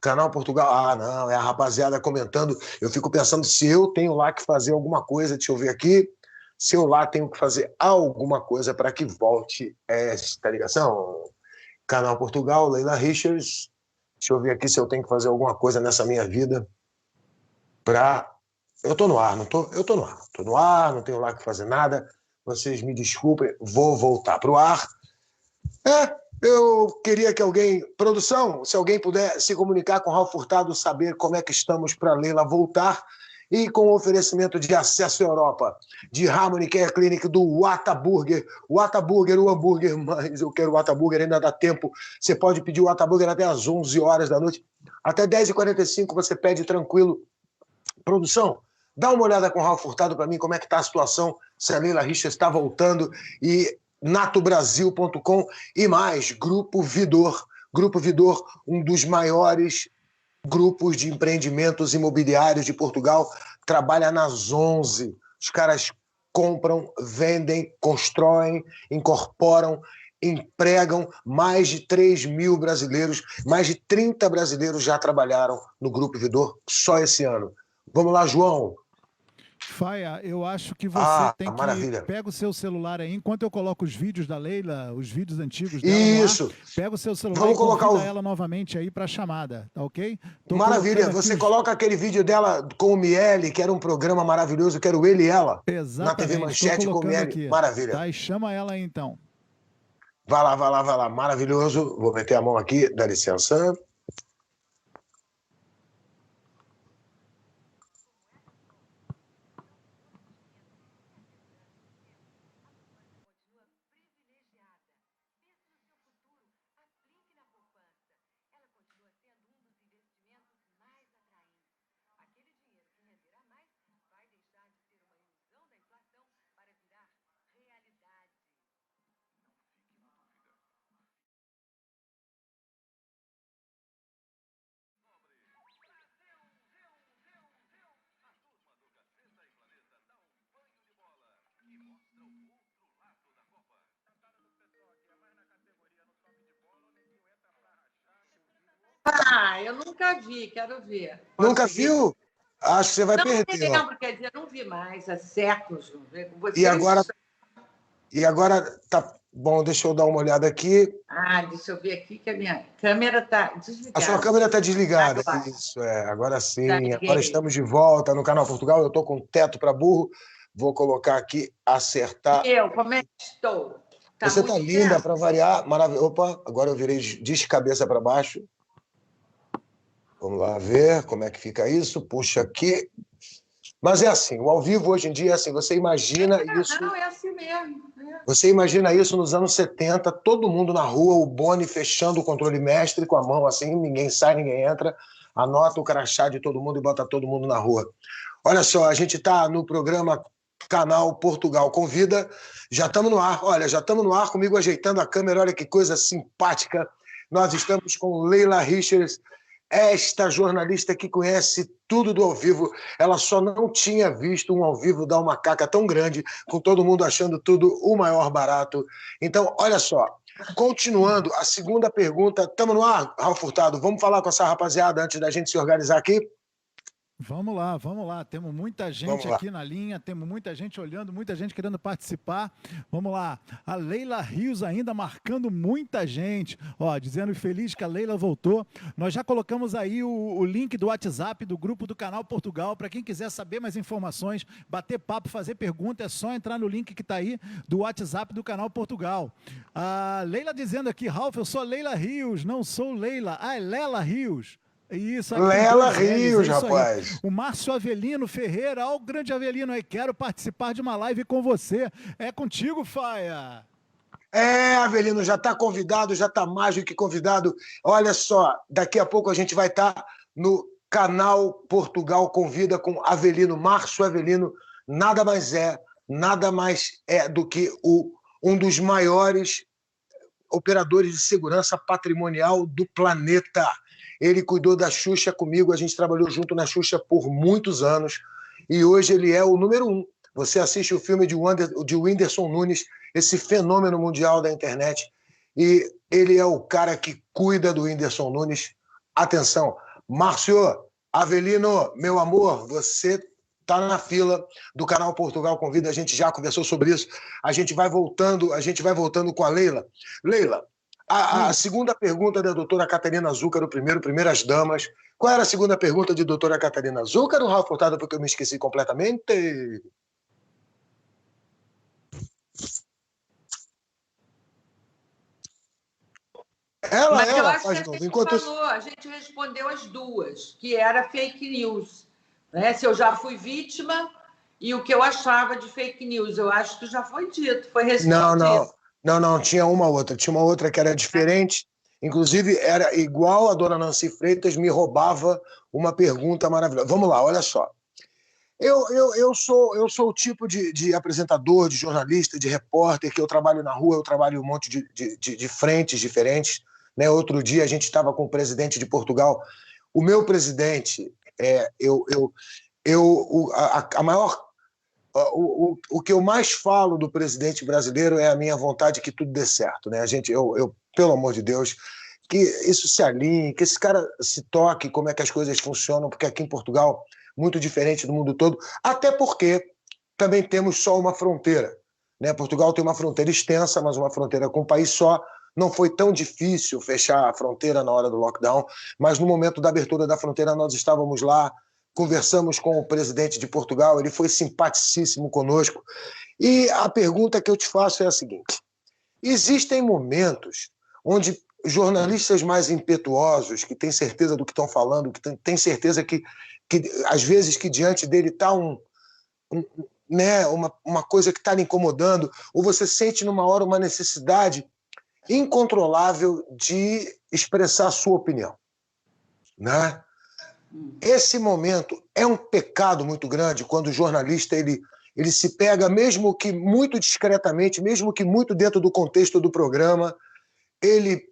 Speaker 1: Canal Portugal, não, é a rapaziada comentando. Eu fico pensando se eu tenho lá que fazer alguma coisa, deixa eu ver aqui, se eu lá tenho que fazer alguma coisa para que volte esta ligação. Canal Portugal, Leila Richards. Deixa eu ver aqui se eu tenho que fazer alguma coisa nessa minha vida para... Eu estou no ar, não estou? Eu estou no ar. Estou no ar, não tenho lá que fazer nada. Vocês me desculpem, vou voltar para o ar. Eu queria que alguém... Produção, se alguém puder se comunicar com o Ralf Furtado, saber como é que estamos para a Leila voltar. E com o oferecimento de acesso à Europa, de Harmony Care Clinic, do Whataburger. O Whataburger, o hambúrguer, mas eu quero o Whataburger, ainda dá tempo. Você pode pedir o Whataburger até às 11 horas da noite. Até 10h45 você pede tranquilo. Produção, dá uma olhada com o Ralf Furtado para mim, como é que está a situação, se a Leila Richter está voltando. E natobrasil.com e mais, Grupo Vidor. Grupo Vidor, um dos maiores grupos de empreendimentos imobiliários de Portugal, trabalha nas 11. Os caras compram, vendem, constroem, incorporam, empregam mais de 3.000 brasileiros, mais de 30 brasileiros já trabalharam no Grupo Vidor só esse ano. Vamos lá, João.
Speaker 3: Faia, eu acho que você tem que...
Speaker 1: Maravilha.
Speaker 3: Pega o seu celular aí, enquanto eu coloco os vídeos da Leila, os vídeos antigos dela.
Speaker 1: Isso.
Speaker 3: Pega o seu celular.
Speaker 1: Vamos colocar
Speaker 3: ela novamente aí para a chamada, tá ok?
Speaker 1: Maravilha. Você coloca aquele vídeo dela com o Miele, que era um programa maravilhoso, que era o Ele e Ela.
Speaker 3: Exatamente.
Speaker 1: Na TV Manchete com o Miele.
Speaker 3: Aqui.
Speaker 1: Maravilha.
Speaker 3: Tá, e chama ela aí, então.
Speaker 1: Vai lá. Maravilhoso. Vou meter a mão aqui, dá licença.
Speaker 2: Eu nunca vi, quero ver.
Speaker 1: Nunca viu? Acho que você vai perder.
Speaker 2: Não lembro, quer dizer, não vi mais, há séculos. Não vi com vocês.
Speaker 1: E agora tá bom, deixa eu dar uma olhada aqui.
Speaker 2: Deixa eu ver aqui que a minha câmera está desligada.
Speaker 1: A sua câmera está desligada. Isso, agora sim. Agora estamos de volta no Canal Portugal. Eu estou com teto para burro. Vou colocar aqui, acertar.
Speaker 2: Como é que estou?
Speaker 1: Você tá linda para variar, maravilhoso. Opa, agora eu virei de cabeça para baixo. Vamos lá ver como é que fica isso. Puxa aqui. Mas é assim, o ao vivo hoje em dia é assim, você imagina isso...
Speaker 2: Não, é assim mesmo.
Speaker 1: Você imagina isso nos anos 70, todo mundo na rua, o Boni fechando o controle mestre com a mão assim, ninguém sai, ninguém entra, anota o crachá de todo mundo e bota todo mundo na rua. Olha só, a gente está no programa Canal Portugal Convida, já estamos no ar, olha, já estamos no ar, comigo ajeitando a câmera, olha que coisa simpática. Nós estamos com Leila Richards, esta jornalista que conhece tudo do ao vivo, ela só não tinha visto um ao vivo da uma caca tão grande, com todo mundo achando tudo o maior barato. Então, olha só, continuando, a segunda pergunta, estamos no ar, Raul Furtado, vamos falar com essa rapaziada antes da gente se organizar aqui?
Speaker 3: Vamos lá, vamos lá. Temos muita gente aqui na linha, temos muita gente olhando, muita gente querendo participar. Vamos lá. A Leila Rios ainda marcando muita gente. Ó, dizendo feliz que a Leila voltou. Nós já colocamos aí o link do WhatsApp do grupo do Canal Portugal. Para quem quiser saber mais informações, bater papo, fazer pergunta, é só entrar no link que está aí do WhatsApp do Canal Portugal. A Leila dizendo aqui, Ralf, eu sou Leila Rios, não sou Leila. Ah, é Lela Rios. Isso,
Speaker 1: Lela Rios, rapaz.
Speaker 3: Aí. O Márcio Avelino Ferreira, ó, o grande Avelino aí, quero participar de uma live com você. É contigo, Faia.
Speaker 1: É, Avelino, já está convidado, já está mais do que convidado. Olha só, daqui a pouco a gente vai estar no Canal Portugal Convida com Avelino, Márcio Avelino. Nada mais é do que um dos maiores operadores de segurança patrimonial do planeta. Ele cuidou da Xuxa comigo, a gente trabalhou junto na Xuxa por muitos anos, e hoje ele é o número 1. Você assiste o filme de Whindersson Nunes, esse fenômeno mundial da internet, e ele é o cara que cuida do Whindersson Nunes. Atenção, Márcio Avelino, meu amor, você está na fila do Canal Portugal Convida, a gente já conversou sobre isso, a gente vai voltando com a Leila. Leila, a segunda pergunta da doutora Catarina Zúcaro, primeiras damas. Qual era a segunda pergunta de doutora Catarina Zúcaro, Raul Furtado, porque eu me esqueci completamente?
Speaker 2: Mas eu acho que a gente respondeu as duas, que era fake news. Né? Se eu já fui vítima e o que eu achava de fake news. Eu acho que já foi dito, foi respondido.
Speaker 1: Não, tinha uma outra. Tinha uma outra que era diferente. Inclusive, era igual a dona Nancy Freitas, me roubava uma pergunta maravilhosa. Vamos lá, olha só. Eu sou o tipo de apresentador, de jornalista, de repórter, que eu trabalho na rua, eu trabalho em um monte de frentes diferentes. Né? Outro dia a gente estava com o presidente de Portugal. O meu presidente, a maior... O que eu mais falo do presidente brasileiro é a minha vontade que tudo dê certo, né? Pelo amor de Deus, que isso se alinhe, que esse cara se toque como é que as coisas funcionam, porque aqui em Portugal, muito diferente do mundo todo, até porque também temos só uma fronteira, né? Portugal tem uma fronteira extensa, mas uma fronteira com um país só. Não foi tão difícil fechar a fronteira na hora do lockdown, mas no momento da abertura da fronteira nós estávamos lá, conversamos com o presidente de Portugal, ele foi simpaticíssimo conosco. E a pergunta que eu te faço é a seguinte: existem momentos onde jornalistas mais impetuosos, que têm certeza do que estão falando, que têm certeza que às vezes que diante dele está uma coisa que está lhe incomodando, ou você sente numa hora uma necessidade incontrolável de expressar a sua opinião, né? Esse momento é um pecado muito grande quando o jornalista ele se pega, mesmo que muito discretamente, mesmo que muito dentro do contexto do programa, ele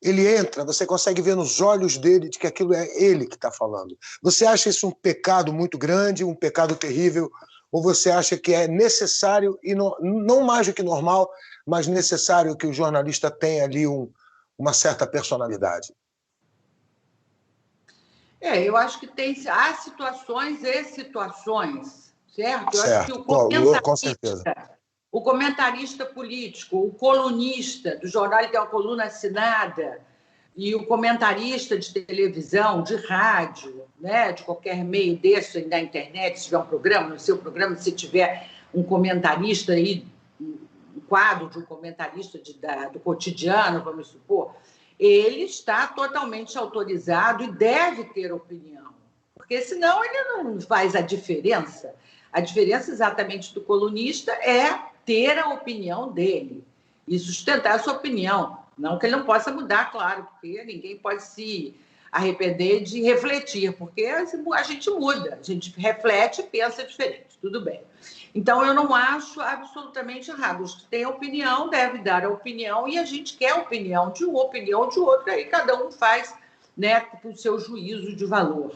Speaker 1: entra, você consegue ver nos olhos dele de que aquilo é ele que está falando. Você acha isso um pecado muito grande, um pecado terrível, ou você acha que é necessário, e não mais do que normal, mas necessário que o jornalista tenha ali uma certa personalidade?
Speaker 2: Eu acho que há situações e situações, certo? Eu acho que
Speaker 1: com certeza.
Speaker 2: O comentarista político, o colunista do jornal, ele tem uma coluna assinada, e o comentarista de televisão, de rádio, né, de qualquer meio desse, da internet, se tiver um programa, no seu programa, se tiver um comentarista aí um quadro de um comentarista do cotidiano, vamos supor, ele está totalmente autorizado e deve ter opinião, porque senão ele não faz a diferença. A diferença exatamente do colunista é ter a opinião dele e sustentar a sua opinião. Não que ele não possa mudar, claro, porque ninguém pode se arrepender de refletir, porque a gente muda, a gente reflete e pensa diferente, tudo bem. Então, eu não acho absolutamente errado. Os que têm opinião devem dar a opinião e a gente quer a opinião de um, opinião de outro, aí cada um faz, né, o seu juízo de valor.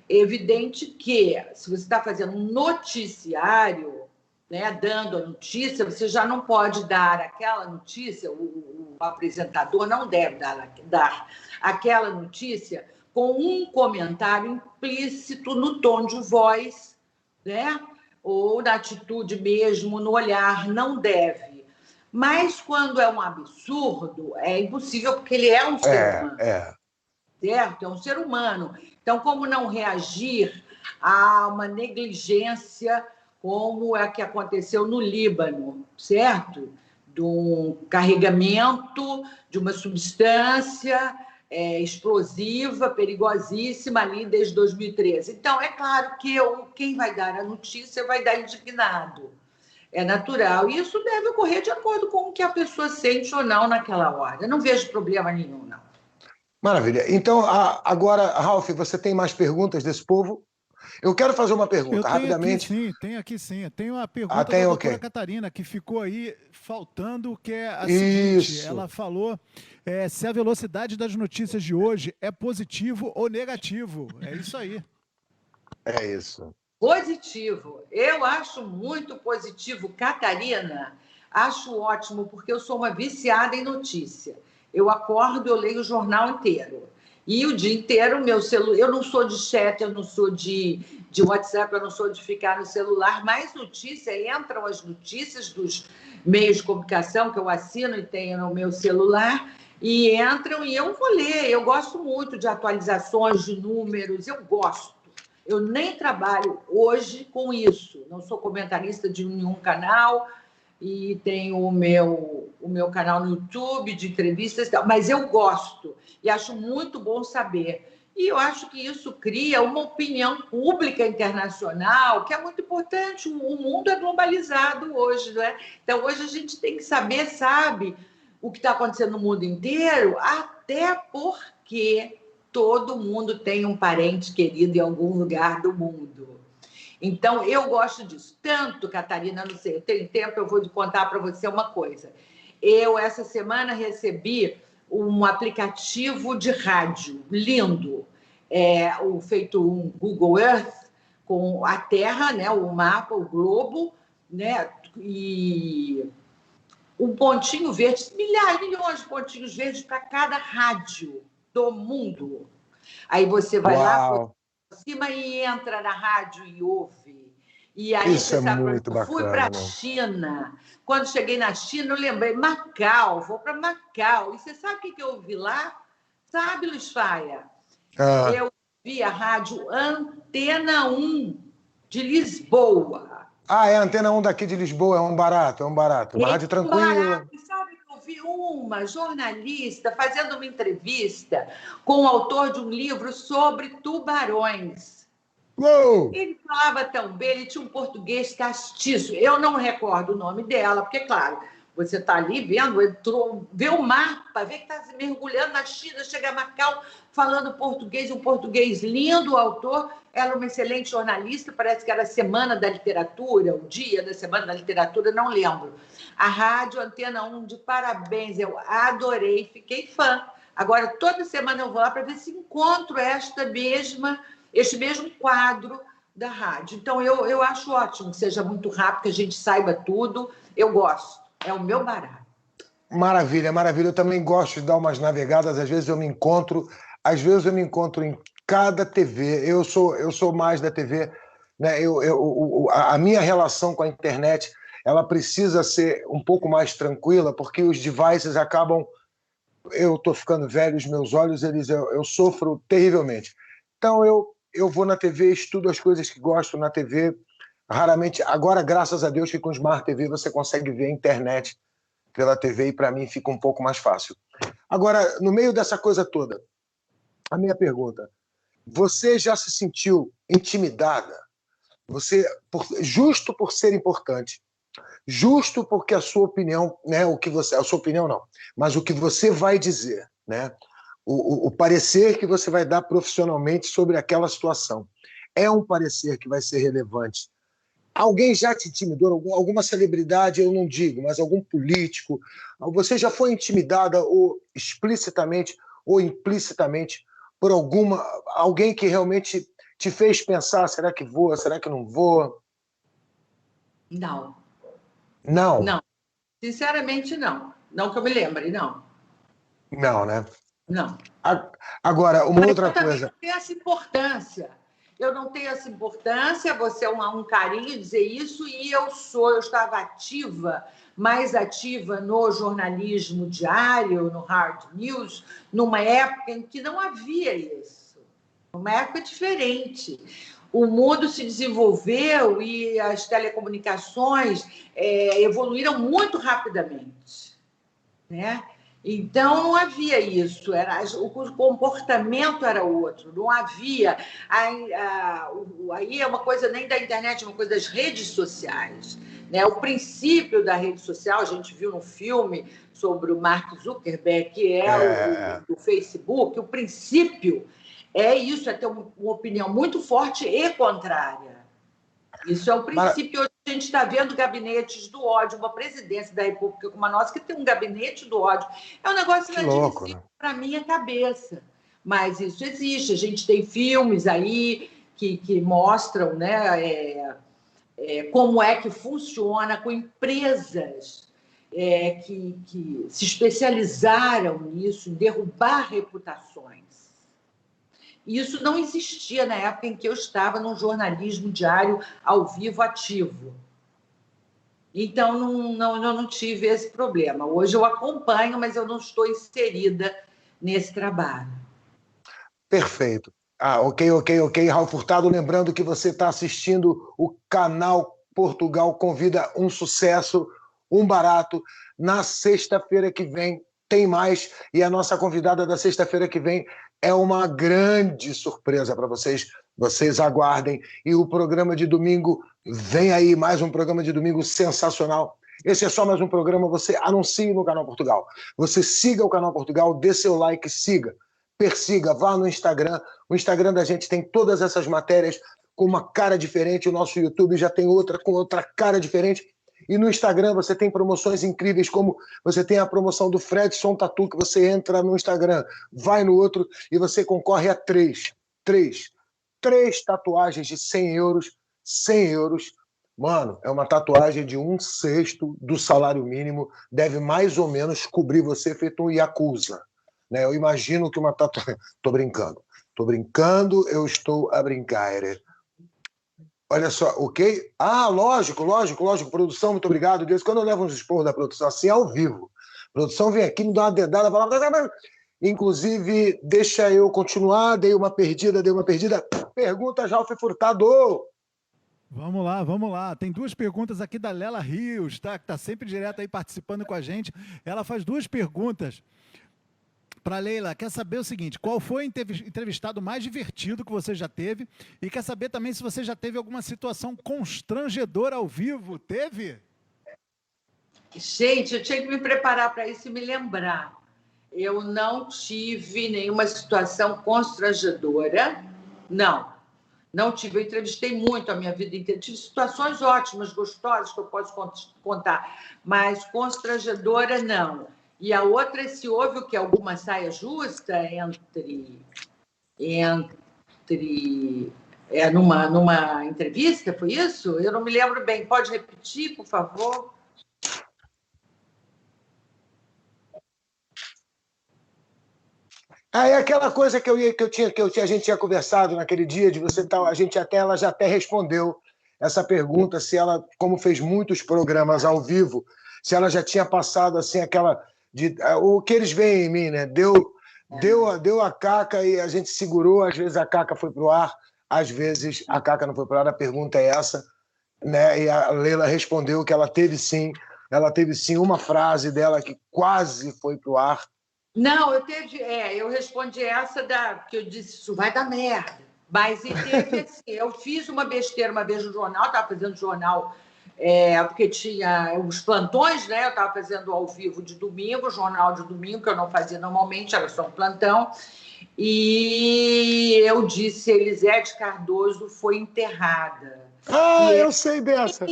Speaker 2: É evidente que, se você está fazendo um noticiário, né, dando a notícia, você já não pode dar aquela notícia, o apresentador não deve dar aquela notícia com um comentário implícito no tom de voz, né? Ou na atitude mesmo, no olhar, não deve. Mas quando é um absurdo, é impossível, porque ele é um ser humano. Certo? É um ser humano. Então, como não reagir a uma negligência como é que aconteceu no Líbano, certo? De um carregamento de uma substância explosiva, perigosíssima, ali desde 2013. Então, é claro que quem vai dar a notícia vai dar indignado. É natural. E isso deve ocorrer de acordo com o que a pessoa sente ou não naquela hora. Eu não vejo problema nenhum, não.
Speaker 1: Maravilha. Então, agora, Ralf, você tem mais perguntas desse povo? Eu quero fazer uma pergunta, rapidamente.
Speaker 3: Tem aqui sim. Tem uma pergunta da doutora Catarina, que ficou aí faltando, que é a seguinte. Ela falou se a velocidade das notícias de hoje é positivo ou negativo. É isso aí.
Speaker 1: É isso.
Speaker 2: Positivo. Eu acho muito positivo, Catarina. Acho ótimo, porque eu sou uma viciada em notícia. Eu acordo, eu leio o jornal inteiro. E o dia inteiro, meu celular... Eu não sou de chat, eu não sou de WhatsApp, eu não sou de ficar no celular, mas entram as notícias dos meios de comunicação que eu assino e tenho no meu celular, e entram e eu vou ler. Eu gosto muito de atualizações de números, eu gosto. Eu nem trabalho hoje com isso. Não sou comentarista de nenhum canal e tenho o meu canal no YouTube de entrevistas, mas eu gosto e acho muito bom saber. E eu acho que isso cria uma opinião pública internacional, que é muito importante. O mundo é globalizado hoje, não é? Então, hoje a gente tem que saber, o que está acontecendo no mundo inteiro, até porque todo mundo tem um parente querido em algum lugar do mundo. Então, eu gosto disso. Tanto, Catarina, não sei, eu tenho tempo, eu vou contar para você uma coisa. Eu, essa semana, recebi um aplicativo de rádio lindo, feito um Google Earth, com a Terra, né, o mapa, o globo, né, e um pontinho verde, milhões de pontinhos verdes para cada rádio do mundo. Aí você vai lá por cima e entra na rádio e ouve. E aí,
Speaker 1: isso é muito bacana.
Speaker 2: Fui para a China. Quando cheguei na China, eu lembrei, Macau, vou para Macau. E você sabe o que eu ouvi lá? Sabe, Luiz Faia? Eu ouvi a rádio Antena 1 de Lisboa.
Speaker 1: Ah, é a Antena 1 daqui de Lisboa, é um barato. Uma rádio tranquila.
Speaker 2: Sabe que eu vi uma jornalista fazendo uma entrevista com o autor de um livro sobre tubarões.
Speaker 1: Uou!
Speaker 2: Ele falava tão bem, ele tinha um português castiço. Eu não recordo o nome dela, porque, claro, você está ali vendo, vê o mapa, vê que está se mergulhando na China, chega a Macau, falando português, um português lindo, o autor. Ela é uma excelente jornalista, parece que era a Semana da Literatura, o dia da Semana da Literatura, não lembro. A rádio Antena 1, de parabéns, eu adorei, fiquei fã. Agora, toda semana eu vou lá para ver se encontro este mesmo quadro da rádio. Então, eu acho ótimo que seja muito rápido, que a gente saiba tudo. Eu gosto. É o meu barato.
Speaker 1: Maravilha, maravilha. Eu também gosto de dar umas navegadas. Às vezes eu me encontro em cada TV. Eu sou mais da TV. Né? A minha relação com a internet, ela precisa ser um pouco mais tranquila, porque os devices acabam... Eu estou ficando velho, os meus olhos, eu sofro terrivelmente. Então, eu vou na TV, estudo as coisas que gosto na TV, Raramente. Agora, graças a Deus, que com o Smart TV você consegue ver a internet pela TV e para mim fica um pouco mais fácil. Agora, no meio dessa coisa toda, a minha pergunta: você já se sentiu intimidada? Você, justo por ser importante, justo porque a sua opinião, né, o que você, a sua opinião não, mas o que você vai dizer, né, o parecer que você vai dar profissionalmente sobre aquela situação, é um parecer que vai ser relevante. Alguém já te intimidou? Alguma celebridade, eu não digo, mas algum político? Você já foi intimidada ou explicitamente ou implicitamente por alguém que realmente te fez pensar, será que vou, será que não vou?
Speaker 2: Não.
Speaker 1: Não?
Speaker 2: Não. Sinceramente, não. Não que eu me lembre, não.
Speaker 1: Não, né?
Speaker 2: Não.
Speaker 1: Agora, uma outra coisa.
Speaker 2: Eu não tenho essa importância. Eu não tenho essa importância, você é um carinho dizer isso, e eu estava ativa, mais ativa no jornalismo diário, no hard news, numa época em que não havia isso. Uma época diferente. O mundo se desenvolveu e as telecomunicações evoluíram muito rapidamente, né? Então, não havia isso, o comportamento era outro, não havia. Aí é uma coisa nem da internet, é uma coisa das redes sociais. Né? O princípio da rede social, a gente viu no filme sobre o Mark Zuckerberg, que é o Facebook, o princípio é isso, é ter uma opinião muito forte e contrária. Isso é o princípio. Hoje a gente está vendo gabinetes do ódio, uma presidência da República como a nossa, que tem um gabinete do ódio. É um negócio inadmissível para a minha cabeça. Mas isso existe. A gente tem filmes aí que mostram, né, como é que funciona com empresas que se especializaram nisso, em derrubar reputações. Isso não existia na época em que eu estava num jornalismo diário ao vivo ativo. Então, eu não tive esse problema. Hoje eu acompanho, mas eu não estou inserida nesse trabalho.
Speaker 1: Perfeito. Ok. Raul Furtado, lembrando que você está assistindo o canal Portugal Convida, um sucesso, um barato. Na sexta-feira que vem tem mais, e a nossa convidada da sexta-feira que vem é uma grande surpresa para vocês. Vocês aguardem. E o programa de domingo, vem aí mais um programa de domingo sensacional. Esse é só mais um programa, você anuncie no Canal Portugal. Você siga o Canal Portugal, dê seu like, siga. Persiga, vá no Instagram. O Instagram da gente tem todas essas matérias com uma cara diferente. O nosso YouTube já tem outra com outra cara diferente. E no Instagram você tem promoções incríveis, como você tem a promoção do Fredson Tatu, que você entra no Instagram, vai no outro e você concorre a três tatuagens de 100 euros. 100 euros. Mano, é uma tatuagem de 1/6 do salário mínimo. Deve mais ou menos cobrir você feito um Yakuza. Né? Eu imagino que uma tatuagem... Tô brincando, eu estou a brincar. Olha só, ok? Lógico. Produção, muito obrigado. Deus, quando eu levo uns esporros da produção assim, ao vivo. A produção vem aqui, me dá uma dedada, fala... Inclusive, deixa eu continuar, dei uma perdida. Pergunta, Raul Furtado.
Speaker 3: Vamos lá. Tem duas perguntas aqui da Lela Rios, tá? Que tá sempre direto aí participando com a gente. Ela faz duas perguntas para Leila. Quer saber o seguinte: qual foi o entrevistado mais divertido que você já teve? E quer saber também se você já teve alguma situação constrangedora ao vivo. Teve?
Speaker 2: Gente, eu tinha que me preparar para isso e me lembrar. Eu não tive nenhuma situação constrangedora. Não tive. Eu entrevistei muito a minha vida inteira. Tive situações ótimas, gostosas, que eu posso contar, mas constrangedora, não. E a outra é se houve o que? Alguma saia justa numa entrevista, foi isso? Eu não me lembro bem. Pode repetir, por favor?
Speaker 1: É aquela coisa que a gente tinha conversado naquele dia de você tal, ela já até respondeu essa pergunta, se ela, como fez muitos programas ao vivo, se ela já tinha passado assim o que eles veem em mim, né? Deu a caca e a gente segurou, às vezes a caca foi pro ar, às vezes a caca não foi pro ar. A pergunta é essa. né? E a Leila respondeu que ela teve sim uma frase dela que quase foi pro ar.
Speaker 2: Não, eu respondi essa que eu disse, isso vai dar merda. Mas teve assim, eu fiz uma besteira uma vez no jornal, estava fazendo jornal, porque tinha os plantões, né? Eu estava fazendo ao vivo de domingo, jornal de domingo, que eu não fazia normalmente, era só um plantão. E eu disse, Elisete Cardoso foi enterrada.
Speaker 1: Eu sei dessa.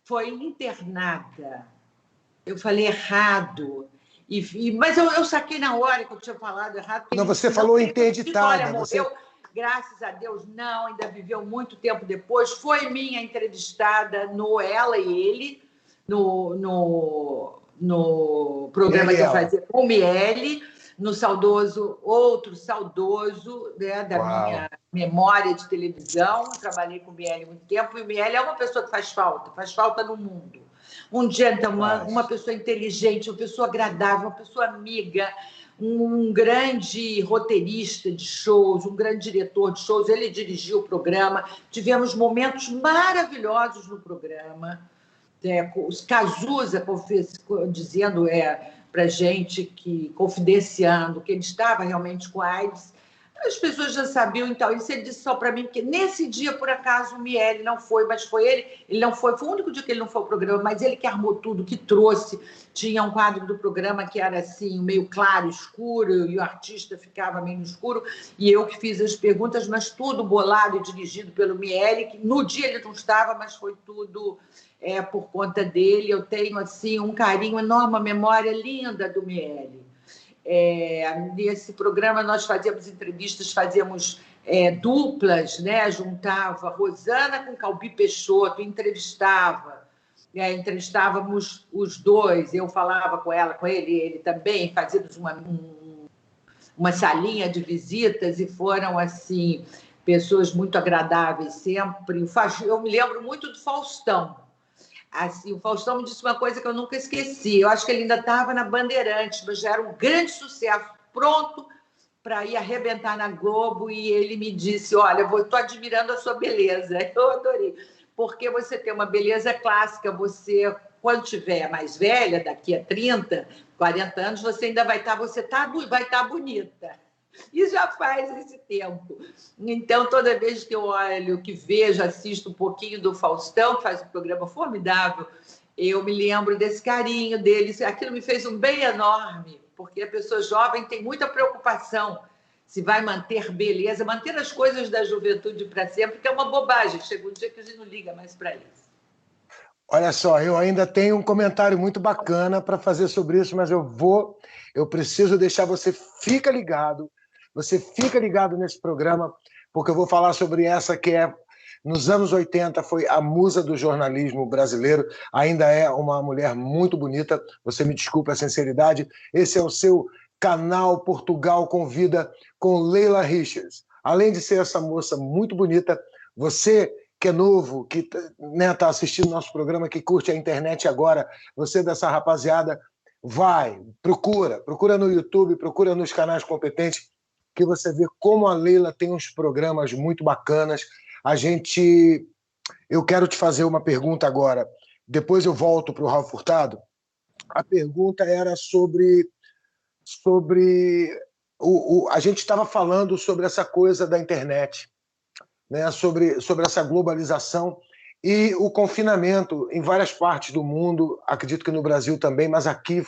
Speaker 2: Foi internada. Eu falei errado. Mas eu saquei na hora que eu tinha falado errado.
Speaker 1: Não, você falou interditada.
Speaker 2: Olha, morreu, graças a Deus, não, ainda viveu muito tempo depois. Foi minha entrevistada no Ela e Ele, no programa que eu fazia com o Miele, no outro saudoso, né, da minha memória de televisão. Trabalhei com o Miele há muito tempo, e o Miele é uma pessoa que faz falta no mundo. Um gentleman, uma pessoa inteligente, uma pessoa agradável, uma pessoa amiga, um grande roteirista de shows, um grande diretor de shows. Ele dirigiu o programa. Tivemos momentos maravilhosos no programa. Os Cazuza dizendo para gente, confidenciando que ele estava realmente com AIDS. As pessoas já sabiam, então. Isso ele disse só para mim, porque nesse dia, por acaso, o Miele não foi, mas foi ele não foi. Foi o único dia que ele não foi ao programa, mas ele que armou tudo, que trouxe. Tinha um quadro do programa que era assim, meio claro, escuro, e o artista ficava meio no escuro, e eu que fiz as perguntas, mas tudo bolado e dirigido pelo Miele, que no dia ele não estava, mas foi tudo por conta dele. Eu tenho assim um carinho enorme, uma memória linda do Miele. Nesse programa nós fazíamos entrevistas, fazíamos duplas, né? Juntava Rosana com Calbi Peixoto, entrevistávamos os dois, eu falava com ele também, fazíamos uma salinha de visitas, e foram assim pessoas muito agradáveis sempre. Eu me lembro muito do Faustão. Assim, o Faustão me disse uma coisa que eu nunca esqueci. Eu acho que ele ainda estava na Bandeirantes, mas já era um grande sucesso, pronto para ir arrebentar na Globo, e ele me disse, olha, estou admirando a sua beleza. Eu adorei, porque você tem uma beleza clássica, você, quando tiver mais velha, daqui a 30, 40 anos, você ainda vai estar bonita. E já faz esse tempo. Então, toda vez que eu olho, que vejo, assisto um pouquinho do Faustão, que faz um programa formidável, eu me lembro desse carinho dele. Aquilo me fez um bem enorme, porque a pessoa jovem tem muita preocupação se vai manter beleza, manter as coisas da juventude para sempre, que é uma bobagem. Chega um dia que a gente não liga mais para isso.
Speaker 1: Olha só, eu ainda tenho um comentário muito bacana para fazer sobre isso, mas eu preciso deixar você fica ligado nesse programa, porque eu vou falar sobre essa que nos anos 80, foi a musa do jornalismo brasileiro, ainda é uma mulher muito bonita, você me desculpe a sinceridade. Esse é o seu canal Portugal Convida, com Leila Richards. Além de ser essa moça muito bonita, você que é novo, que está assistindo nosso programa, que curte a internet agora, você dessa rapaziada, procura no YouTube, procura nos canais competentes, que você vê como a Leila tem uns programas muito bacanas. Eu quero te fazer uma pergunta agora, depois eu volto para o Raul Furtado. A pergunta era sobre a gente estava falando sobre essa coisa da internet, né? sobre essa globalização e o confinamento em várias partes do mundo, acredito que no Brasil também, mas aqui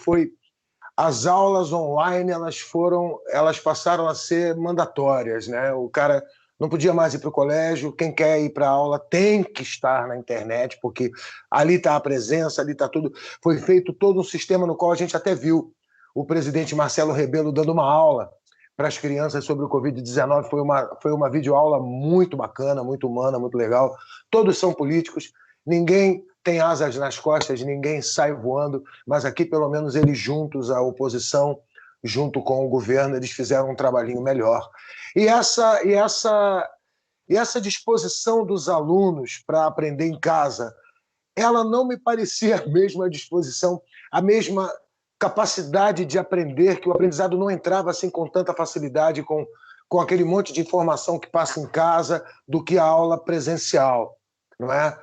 Speaker 1: as aulas online, elas passaram a ser mandatórias, né? O cara não podia mais ir para o colégio, quem quer ir para a aula tem que estar na internet, porque ali está a presença, ali está tudo. Foi feito todo um sistema no qual a gente até viu o presidente Marcelo Rebelo dando uma aula para as crianças sobre o Covid-19. Foi uma videoaula muito bacana, muito humana, muito legal. Todos são políticos, ninguém tem asas nas costas, ninguém sai voando, mas aqui, pelo menos, eles juntos, a oposição, junto com o governo, eles fizeram um trabalhinho melhor. E essa disposição dos alunos para aprender em casa, ela não me parecia a mesma disposição, a mesma capacidade de aprender, que o aprendizado não entrava assim com tanta facilidade, com aquele monte de informação que passa em casa, do que a aula presencial. não é?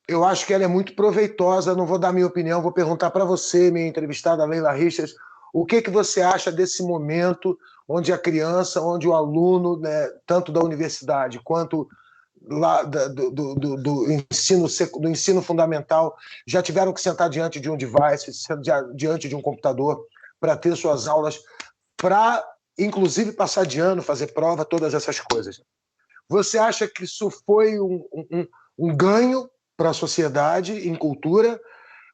Speaker 1: Eu acho que ela é muito proveitosa, não vou dar minha opinião, vou perguntar para você, minha entrevistada Leila Richards, o que você acha desse momento onde a criança, onde o aluno, né, tanto da universidade quanto lá do ensino fundamental, já tiveram que sentar diante de um device, diante de um computador, para ter suas aulas, para, inclusive, passar de ano, fazer prova, todas essas coisas. Você acha que isso foi um ganho para a sociedade em cultura?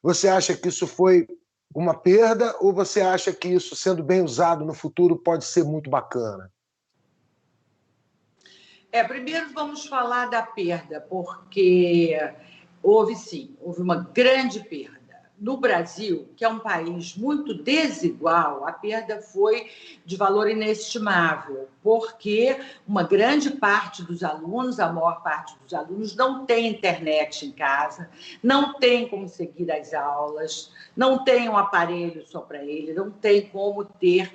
Speaker 1: Você acha que isso foi uma perda? Ou você acha que isso, sendo bem usado no futuro, pode ser muito bacana?
Speaker 2: Primeiro vamos falar da perda, porque houve uma grande perda. No Brasil, que é um país muito desigual, a perda foi de valor inestimável, porque uma grande parte dos alunos, a maior parte dos alunos, não tem internet em casa, não tem como seguir as aulas, não tem um aparelho só para ele, não tem como ter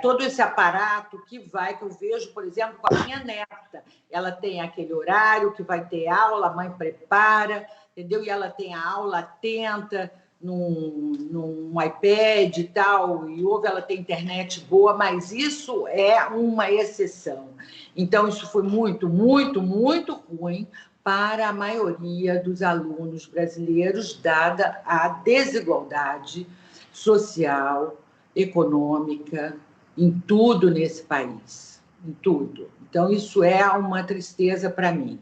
Speaker 2: todo esse aparato que eu vejo, por exemplo, com a minha neta. Ela tem aquele horário que vai ter aula, a mãe prepara, entendeu? E ela tem a aula atenta num iPad e tal, e ela tem internet boa, mas isso é uma exceção. Então, isso foi muito, muito, muito ruim para a maioria dos alunos brasileiros, dada a desigualdade social, econômica, em tudo nesse país, em tudo. Então, isso é uma tristeza para mim.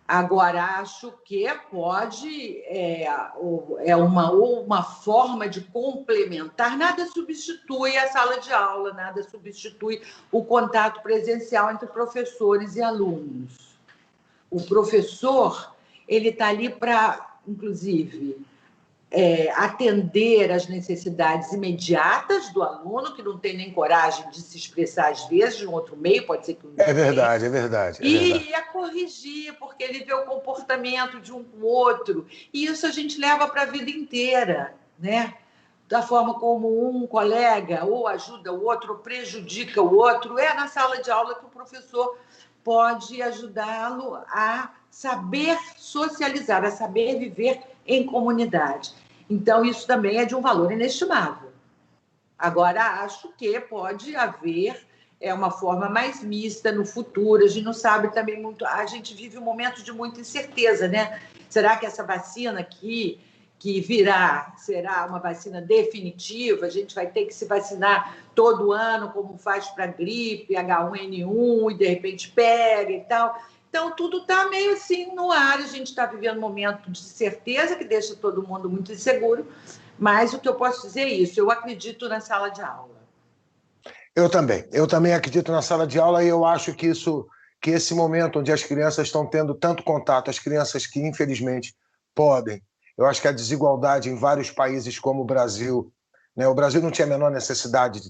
Speaker 2: Agora, acho que pode, uma forma de complementar, nada substitui a sala de aula, nada substitui o contato presencial entre professores e alunos. O professor, ele está ali para, inclusive, atender às necessidades imediatas do aluno, que não tem nem coragem de se expressar, às vezes, de um outro meio, pode ser que...
Speaker 1: É verdade, é verdade.
Speaker 2: E a corrigir, porque ele vê o comportamento de um com o outro. E isso a gente leva para a vida inteira, né? Da forma como um colega ou ajuda o outro, ou prejudica o outro. É na sala de aula que o professor pode ajudá-lo a saber socializar, a saber viver em comunidade. Então, isso também é de um valor inestimável. Agora, acho que pode haver uma forma mais mista no futuro. A gente não sabe também muito... A gente vive um momento de muita incerteza, né? Será que essa vacina aqui, que virá, será uma vacina definitiva? A gente vai ter que se vacinar todo ano, como faz para gripe, H1N1, e de repente pega e tal... Então, tudo está meio assim no ar. A gente está vivendo um momento de certeza que deixa todo mundo muito inseguro, mas o que eu posso dizer é isso: eu acredito na sala de aula.
Speaker 1: Eu também acredito na sala de aula, e eu acho que esse momento onde as crianças estão tendo tanto contato, as crianças que infelizmente podem, eu acho que a desigualdade em vários países como o Brasil, né? O Brasil não tinha a menor necessidade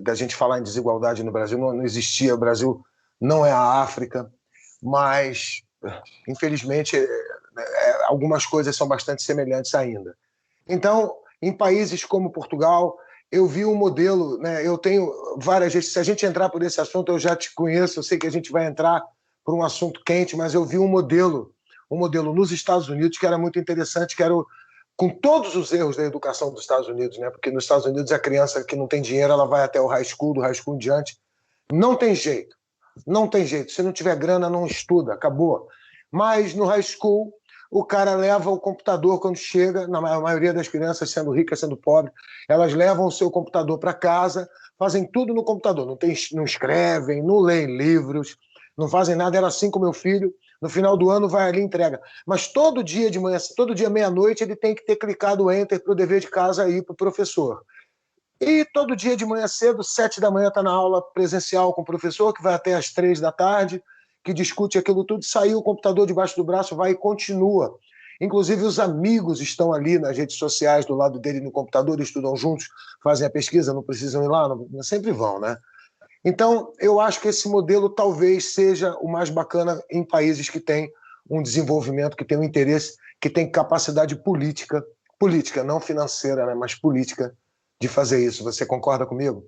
Speaker 1: da gente falar em desigualdade no Brasil, não existia. O Brasil não é a África, mas infelizmente algumas coisas são bastante semelhantes ainda. Então, em países como Portugal, eu vi um modelo, né? Eu tenho várias vezes, se a gente entrar por esse assunto, eu já te conheço, eu sei que a gente vai entrar por um assunto quente, mas eu vi um modelo nos Estados Unidos que era muito interessante, que era com todos os erros da educação dos Estados Unidos, né? Porque nos Estados Unidos a criança que não tem dinheiro, ela vai até o high school, do high school em diante, não tem jeito. Não tem jeito. Se não tiver grana, não estuda. Acabou. Mas no high school, o cara leva o computador quando chega. Na maioria das crianças, sendo rica, sendo pobre, elas levam o seu computador para casa, fazem tudo no computador. Não escrevem, não leem livros, não fazem nada. Era assim com meu filho. No final do ano, vai ali e entrega. Mas todo dia de manhã, todo dia meia-noite, ele tem que ter clicado Enter para o dever de casa aí para o professor. E todo dia de manhã cedo, 7 da manhã, está na aula presencial com o professor, que vai até às 3 da tarde, que discute aquilo tudo, saiu o computador debaixo do braço, vai e continua. Inclusive, os amigos estão ali nas redes sociais, do lado dele no computador, estudam juntos, fazem a pesquisa, não precisam ir lá, sempre vão, né? Então, eu acho que esse modelo talvez seja o mais bacana em países que têm um desenvolvimento, que têm um interesse, que têm capacidade política, não financeira, né, mas política, de fazer isso. Você concorda comigo?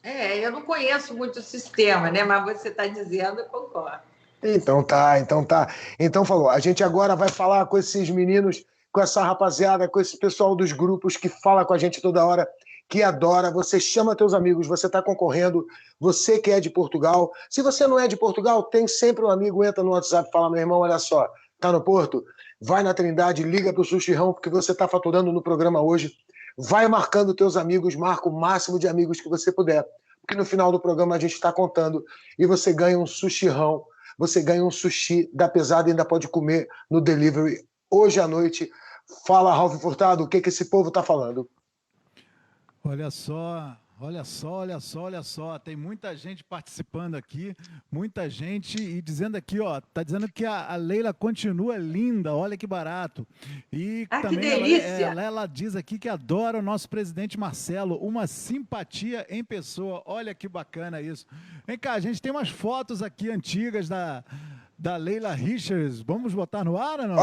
Speaker 2: Eu não conheço muito o sistema, né? Mas você está dizendo, eu concordo.
Speaker 1: Então tá, então tá. Então falou, a gente agora vai falar com esses meninos, com essa rapaziada, com esse pessoal dos grupos que fala com a gente toda hora, que adora. Você chama teus amigos, você está concorrendo, você que é de Portugal. Se você não é de Portugal, tem sempre um amigo, entra no WhatsApp e fala, meu irmão, olha só, tá no Porto? Vai na Trindade, liga pro Sushirão, porque você está faturando no programa hoje. Vai marcando teus amigos, marca o máximo de amigos que você puder. Porque no final do programa a gente está contando e você ganha um Sushirão. Você ganha um sushi da pesada e ainda pode comer no delivery hoje à noite. Fala, Ralf Furtado, o que esse povo está falando?
Speaker 3: Olha só, olha só, olha só, olha só. Tem muita gente participando aqui, muita gente e dizendo aqui, ó, tá dizendo que a Leila continua linda, olha que barato. E
Speaker 2: Ah,
Speaker 3: também
Speaker 2: que delícia!
Speaker 3: ela diz aqui que adora o nosso presidente Marcelo, uma simpatia em pessoa. Olha que bacana isso. Vem cá, a gente tem umas fotos aqui antigas da Leila Richards. Vamos botar no ar ou não?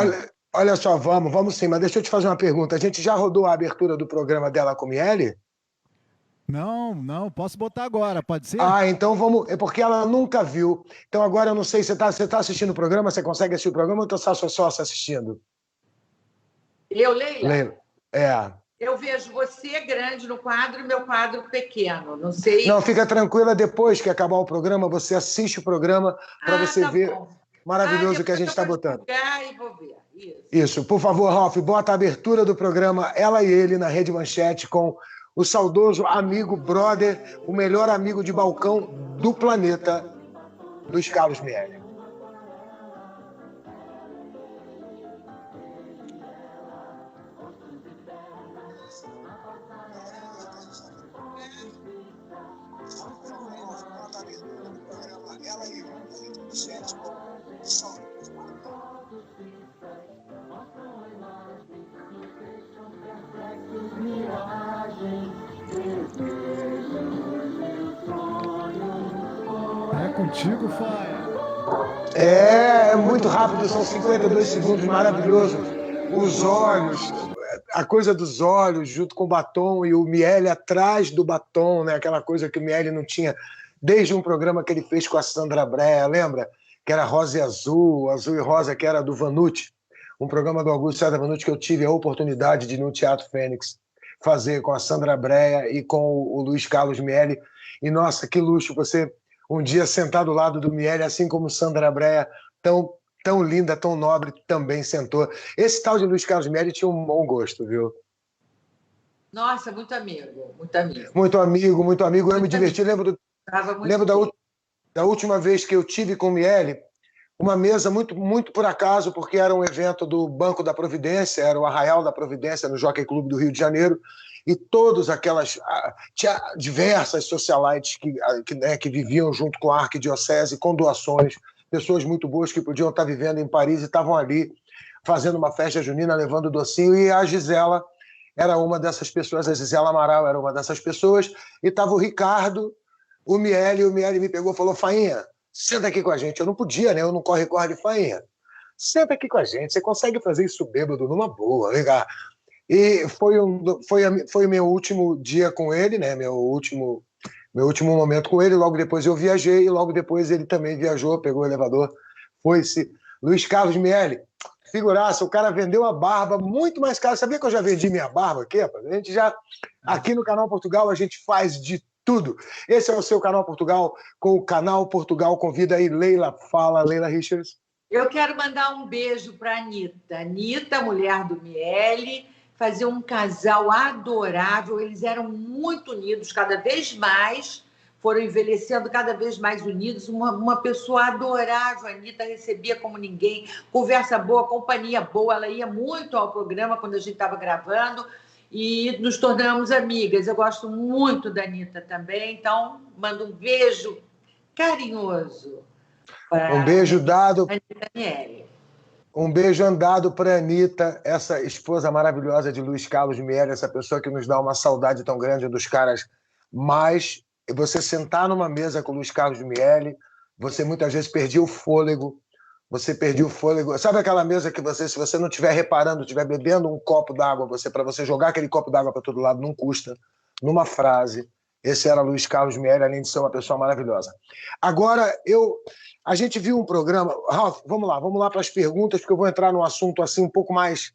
Speaker 1: Olha só, vamos sim, mas deixa eu te fazer uma pergunta. A gente já rodou a abertura do programa dela com Miele?
Speaker 3: Não, posso botar agora, pode ser?
Speaker 1: Ah, então vamos. É porque ela nunca viu. Então agora eu não sei, você tá assistindo o programa? Você consegue assistir o programa ou tá só assistindo?
Speaker 2: Eu, Leila?
Speaker 1: É.
Speaker 2: Eu vejo você grande no quadro e meu quadro pequeno. Não sei.
Speaker 1: Não, fica tranquila, depois que acabar o programa, você assiste o programa para você ver
Speaker 2: bom.
Speaker 1: maravilhoso o que a gente está botando.
Speaker 2: E vou ver.
Speaker 1: Isso. Por favor, Ralf, bota a abertura do programa Ela e Ele na Rede Manchete com o saudoso amigo, brother, o melhor amigo de balcão do planeta, Luiz Carlos Miele.
Speaker 3: É contigo, Faia.
Speaker 1: É muito rápido, são 52 segundos, maravilhoso. Os olhos, a coisa dos olhos junto com o batom e o Miele atrás do batom, né? Aquela coisa que o Miele não tinha desde um programa que ele fez com a Sandra Brea, lembra? Que era Rosa e Azul, Azul e Rosa, que era do Vanucci, um programa do Augusto César Vanucci que eu tive a oportunidade de, no Teatro Fênix, fazer com a Sandra Brea e com o Luiz Carlos Miele. E, nossa, que luxo você um dia sentar do lado do Miele, assim como Sandra Brea, tão linda, tão nobre, também sentou. Esse tal de Luiz Carlos Miele tinha um bom gosto, viu?
Speaker 2: Nossa, muito amigo, muito amigo.
Speaker 1: Muito amigo, muito amigo. Eu me diverti. Lembro da última vez que eu tive com o Miele, uma mesa muito por acaso, porque era um evento do Banco da Providência, era o Arraial da Providência, no Jockey Clube do Rio de Janeiro, e todas aquelas... Tinha diversas socialites que viviam junto com a Arquidiocese, com doações, pessoas muito boas que podiam estar vivendo em Paris e estavam ali fazendo uma festa junina, levando docinho, e a Gisela era uma dessas pessoas, a Gisela Amaral era uma dessas pessoas, e estava o Ricardo, o Miele me pegou e falou, Fainha, senta aqui com a gente. Eu não podia, né? Eu não corre de Fainha. Senta aqui com a gente, você consegue fazer isso bêbado numa boa, legal. E foi o meu último dia com ele, né? Meu último momento com ele. Logo depois eu viajei, e logo depois ele também viajou, pegou o elevador, foi-se. Luiz Carlos Miele, figuraça, o cara vendeu a barba muito mais caro. Sabia que eu já vendi minha barba aqui? Rapaz? A gente já, aqui no Canal Portugal, a gente faz de tudo. Esse é o seu Canal Portugal, com o Canal Portugal convida aí Leila. Fala, Leila Richards.
Speaker 2: Eu quero mandar um beijo para a Anitta. Anitta, mulher do Miele, fazia um casal adorável. Eles eram muito unidos, cada vez mais, foram envelhecendo cada vez mais unidos. Uma pessoa adorável. A Anitta recebia como ninguém, conversa boa, companhia boa. Ela ia muito ao programa quando a gente estava gravando. E nos tornamos amigas. Eu gosto muito da Anitta também, então mando um beijo carinhoso para
Speaker 1: um beijo dado.
Speaker 2: Anitta Miele.
Speaker 1: Um beijo andado para a Anitta, essa esposa maravilhosa de Luiz Carlos Miele, essa pessoa que nos dá uma saudade tão grande dos caras. Mas você sentar numa mesa com o Luiz Carlos Miele, você muitas vezes perdia o fôlego. Você perdeu o fôlego. Sabe aquela mesa que você, se você não estiver reparando, estiver bebendo um copo d'água, para você jogar aquele copo d'água para todo lado, não custa. Numa frase, Esse era Luiz Carlos Miele, além de ser uma pessoa maravilhosa. Agora, a gente viu um programa... Ralf, vamos lá para as perguntas, porque eu vou entrar num assunto assim um pouco mais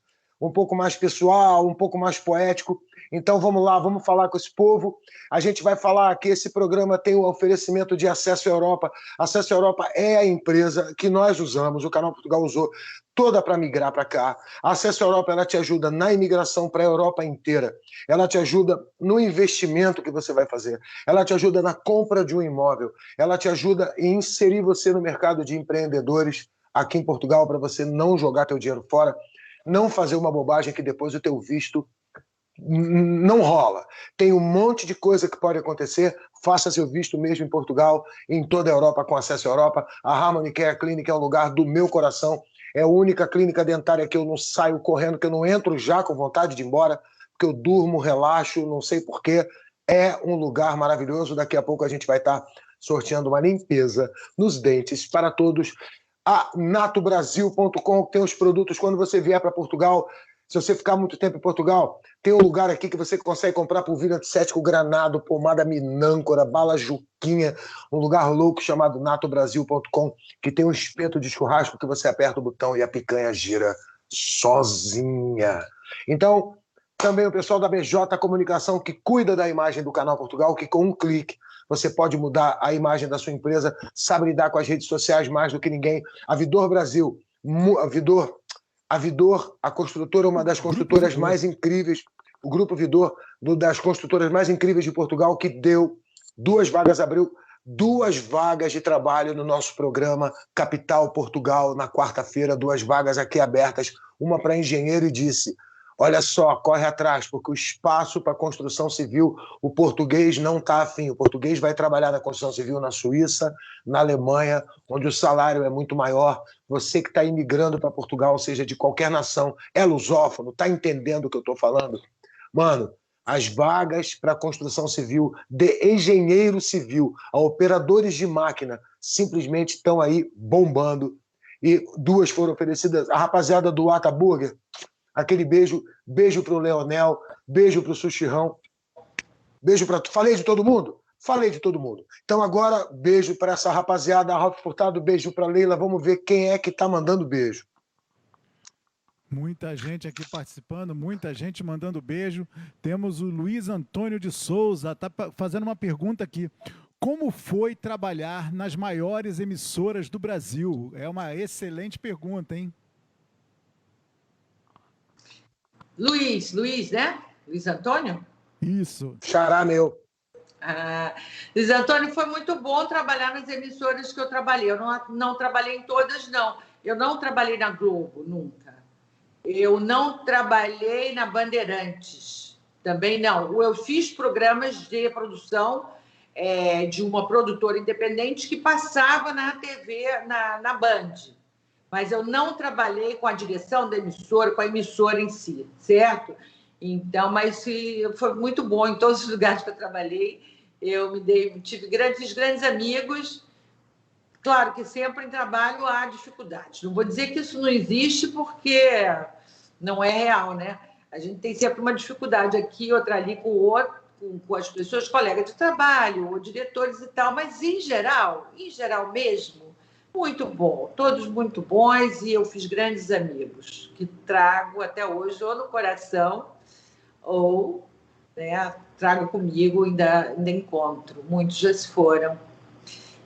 Speaker 1: pessoal, um pouco mais poético. Então, vamos lá, vamos falar com esse povo. A gente vai falar que esse programa tem o oferecimento de Acesso à Europa. Acesso à Europa é a empresa que nós usamos, o Canal Portugal usou toda para migrar para cá. A Acesso à Europa, ela te ajuda na imigração para a Europa inteira. Ela te ajuda no investimento que você vai fazer. Ela te ajuda na compra de um imóvel. Ela te ajuda em inserir você no mercado de empreendedores aqui em Portugal para você não jogar teu dinheiro fora, não fazer uma bobagem que depois o teu visto não rola. Tem um monte de coisa que pode acontecer. Faça seu visto mesmo em Portugal, em toda a Europa, com Acesso à Europa. A Harmony Care Clinic é um lugar do meu coração. É a única clínica dentária que eu não saio correndo, que eu não entro já com vontade de ir embora, porque eu durmo, relaxo, não sei porquê. É um lugar maravilhoso. Daqui a pouco a gente vai estar sorteando uma limpeza nos dentes para todos. A natobrasil.com tem os produtos. Quando você vier para Portugal, se você ficar muito tempo em Portugal, tem um lugar aqui que você consegue comprar polvilho antisséptico Granado, pomada Minâncora, bala Juquinha, um lugar louco chamado natobrasil.com, que tem um espeto de churrasco que você aperta o botão e a picanha gira sozinha. Então, também o pessoal da BJ Comunicação, que cuida da imagem do Canal Portugal, que com um clique você pode mudar a imagem da sua empresa, sabe lidar com as redes sociais mais do que ninguém. A Vidor Brasil, a Vidor, a construtora, uma das construtoras mais incríveis, o Grupo Vidor, das construtoras mais incríveis de Portugal, que deu 2 vagas, abriu 2 vagas de trabalho no nosso programa Capital Portugal, na quarta-feira, 2 vagas aqui abertas, uma para engenheiro, e disse: olha só, corre atrás, porque o espaço para construção civil, o português não está afim. O português vai trabalhar na construção civil na Suíça, na Alemanha, onde o salário é muito maior. Você que está imigrando para Portugal, seja de qualquer nação, é lusófono, está entendendo o que eu estou falando? Mano, as vagas para construção civil, de engenheiro civil, a operadores de máquina, simplesmente estão aí bombando. E 2 foram oferecidas. A rapaziada do Ata Burger, aquele beijo pro Leonel, beijo pro Sushirão, beijo para... Falei de todo mundo? Falei de todo mundo. Então agora, beijo para essa rapaziada, a Ralf Furtado, beijo para Leila, vamos ver quem é que tá mandando beijo.
Speaker 3: Muita gente aqui participando, muita gente mandando beijo. Temos o Luiz Antônio de Souza, tá fazendo uma pergunta aqui. Como foi trabalhar nas maiores emissoras do Brasil? É uma excelente pergunta, hein?
Speaker 2: Luiz, né? Luiz Antônio?
Speaker 3: Isso.
Speaker 1: Xará meu.
Speaker 2: Luiz Antônio, foi muito bom trabalhar nas emissoras que eu trabalhei. Eu não trabalhei em todas, não. Eu não trabalhei na Globo, nunca. Eu não trabalhei na Bandeirantes, também não. Eu fiz programas de produção de uma produtora independente que passava na TV, na Band. Mas eu não trabalhei com a direção da emissora, com a emissora em si, certo? Então, mas foi muito bom em todos os lugares que eu trabalhei. Eu fiz grandes amigos. Claro que sempre em trabalho há dificuldades. Não vou dizer que isso não existe, porque não é real, né? A gente tem sempre uma dificuldade aqui, outra ali, com as pessoas, colegas de trabalho, ou diretores e tal, mas em geral mesmo, muito bom, todos muito bons, e eu fiz grandes amigos, que trago até hoje ou no coração, ou trago comigo, ainda encontro. Muitos já se foram.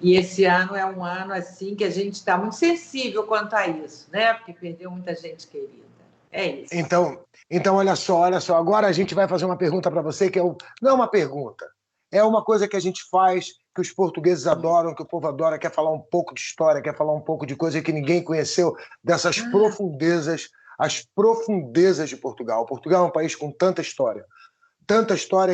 Speaker 2: E esse ano é um ano assim que a gente está muito sensível quanto a isso, né? Porque perdeu muita gente querida. É isso.
Speaker 1: Então olha só. Agora a gente vai fazer uma pergunta para você, que não é uma pergunta, é uma coisa que a gente faz, que os portugueses adoram, que o povo adora, quer falar um pouco de história, quer falar um pouco de coisa que ninguém conheceu, dessas profundezas, as profundezas de Portugal. Portugal é um país com tanta história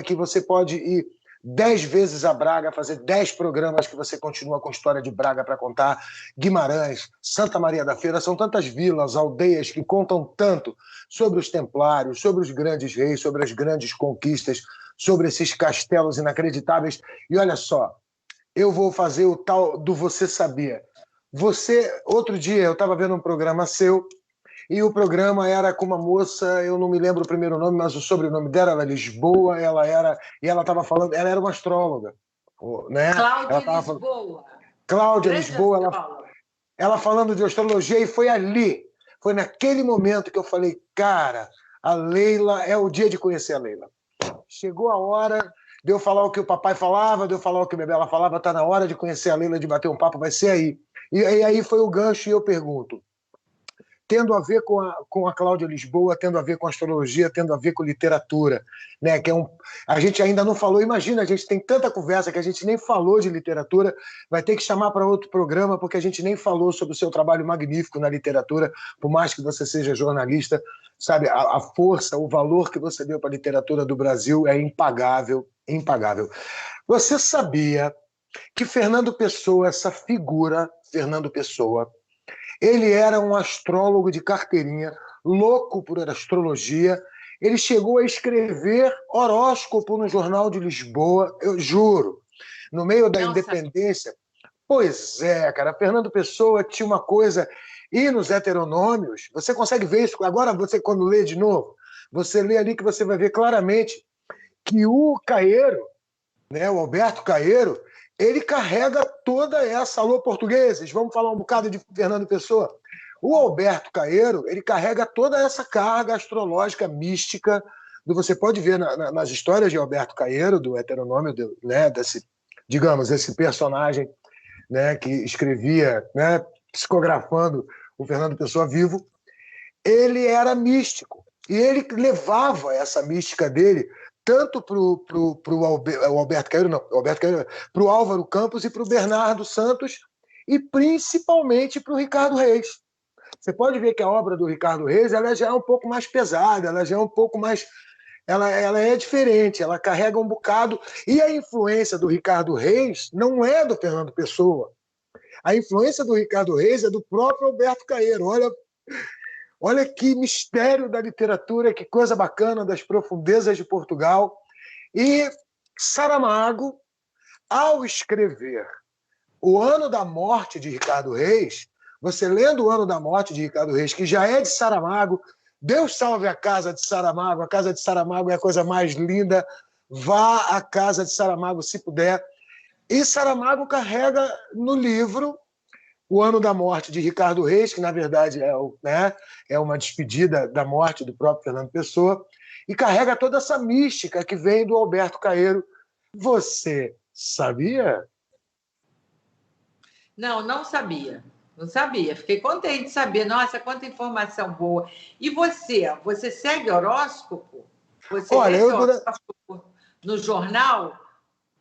Speaker 1: que você pode ir 10 vezes a Braga, fazer 10 programas que você continua com história de Braga para contar. Guimarães, Santa Maria da Feira, são tantas vilas, aldeias que contam tanto sobre os templários, sobre os grandes reis, sobre as grandes conquistas, sobre esses castelos inacreditáveis. E olha só, eu vou fazer o tal do Você Sabia. Outro dia eu estava vendo um programa seu e o programa era com uma moça, eu não me lembro o primeiro nome, mas o sobrenome dela era Lisboa, e ela estava falando, ela era uma astróloga, né?
Speaker 2: Cláudia
Speaker 1: Ela estava falando,
Speaker 2: Lisboa,
Speaker 1: Cláudia
Speaker 2: grande
Speaker 1: Lisboa,
Speaker 2: astróloga.
Speaker 1: ela falando de astrologia, e foi naquele momento que eu falei, cara, a Leila, é o dia de conhecer a Leila. Chegou a hora de eu falar o que o papai falava, de eu falar o que a Bebela falava, está na hora de conhecer a Leila, de bater um papo, vai ser aí. E aí foi o gancho e eu pergunto, tendo a ver com a Cláudia Lisboa, tendo a ver com astrologia, tendo a ver com literatura, né? Que é a gente ainda não falou, imagina, a gente tem tanta conversa que a gente nem falou de literatura, vai ter que chamar para outro programa, porque a gente nem falou sobre o seu trabalho magnífico na literatura, por mais que você seja jornalista, sabe, a força, o valor que você deu para a literatura do Brasil é impagável, impagável. Você sabia que Fernando Pessoa, essa figura, Fernando Pessoa, ele era um astrólogo de carteirinha, louco por astrologia. Ele chegou a escrever horóscopo no Jornal de Lisboa, eu juro, no meio da independência. Pois é, cara, Fernando Pessoa tinha uma coisa. E nos heteronômios, você consegue ver isso. Agora, você, quando lê de novo, você lê ali que você vai ver claramente que o Caeiro, né, o Alberto Caeiro, ele carrega toda essa... Alô, portugueses, vamos falar um bocado de Fernando Pessoa. O Alberto Caeiro, ele carrega toda essa carga astrológica, mística, você pode ver nas histórias de Alberto Caeiro, do heteronômio, né, digamos, esse personagem, né, que escrevia, né, psicografando o Fernando Pessoa vivo, ele era místico. E ele levava essa mística dele tanto para o Alberto Caeiro, não, para o Álvaro Campos e para o Bernardo Santos, e principalmente para o Ricardo Reis. Você pode ver que a obra do Ricardo Reis ela já é um pouco mais pesada, ela já é um pouco mais... Ela é diferente, ela carrega um bocado. E a influência do Ricardo Reis não é do Fernando Pessoa. A influência do Ricardo Reis é do próprio Alberto Caeiro. Olha que mistério da literatura, que coisa bacana, das profundezas de Portugal. E Saramago, ao escrever O Ano da Morte de Ricardo Reis, você lendo O Ano da Morte de Ricardo Reis, que já é de Saramago, Deus salve a casa de Saramago, a casa de Saramago é a coisa mais linda, vá à casa de Saramago se puder. E Saramago carrega no livro O Ano da Morte de Ricardo Reis, que na verdade é uma despedida da morte do próprio Fernando Pessoa, e carrega toda essa mística que vem do Alberto Caeiro. Você sabia?
Speaker 2: Não, não sabia. Não sabia. Fiquei contente de saber. Nossa, quanta informação boa. E você segue horóscopo? Você
Speaker 1: Olha,
Speaker 2: lê horóscopo no jornal?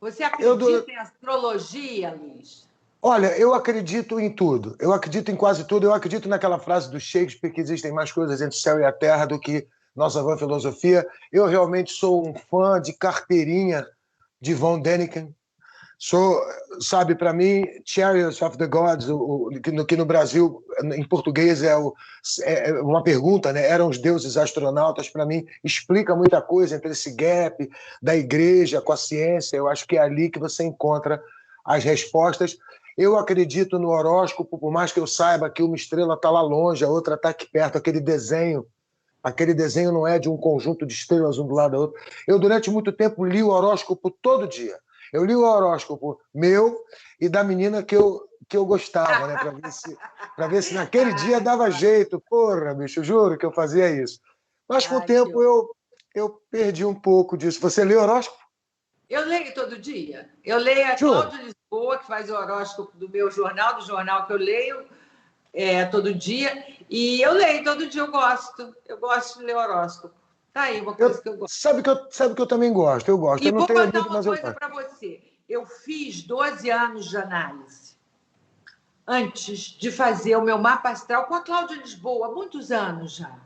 Speaker 2: Você acredita em astrologia, Luiz?
Speaker 1: Olha, eu acredito em tudo. Eu acredito em quase tudo. Eu acredito naquela frase do Shakespeare que existem mais coisas entre o céu e a terra do que nossa vã filosofia. Eu realmente sou um fã de carteirinha de Von Däniken. Sabe, para mim, Chariots of the Gods, que no Brasil, em português, é uma pergunta, né? Eram os deuses astronautas, para mim, explica muita coisa entre esse gap da igreja com a ciência. Eu acho que é ali que você encontra as respostas. Eu acredito no horóscopo, por mais que eu saiba que uma estrela está lá longe, a outra está aqui perto, aquele desenho não é de um conjunto de estrelas um do lado da outra. Eu, durante muito tempo, li o horóscopo todo dia. Eu li o horóscopo meu e da menina que eu gostava, né? Para ver se naquele dia dava jeito. Porra, bicho, juro que eu fazia isso. Mas com o tempo eu perdi um pouco disso. Você lê horóscopo?
Speaker 2: Eu leio todo dia. Eu leio a Cláudia Lisboa, que faz o horóscopo do meu jornal, do jornal que eu leio todo dia. E eu leio todo dia, eu gosto. Eu gosto de ler horóscopo. Tá aí, uma coisa que eu gosto.
Speaker 1: Sabe que eu também gosto, eu gosto.
Speaker 2: E
Speaker 1: eu não
Speaker 2: vou
Speaker 1: tenho
Speaker 2: contar
Speaker 1: muito,
Speaker 2: uma coisa para você. Eu fiz 12 anos de análise antes de fazer o meu mapa astral com a Cláudia Lisboa, há muitos anos já.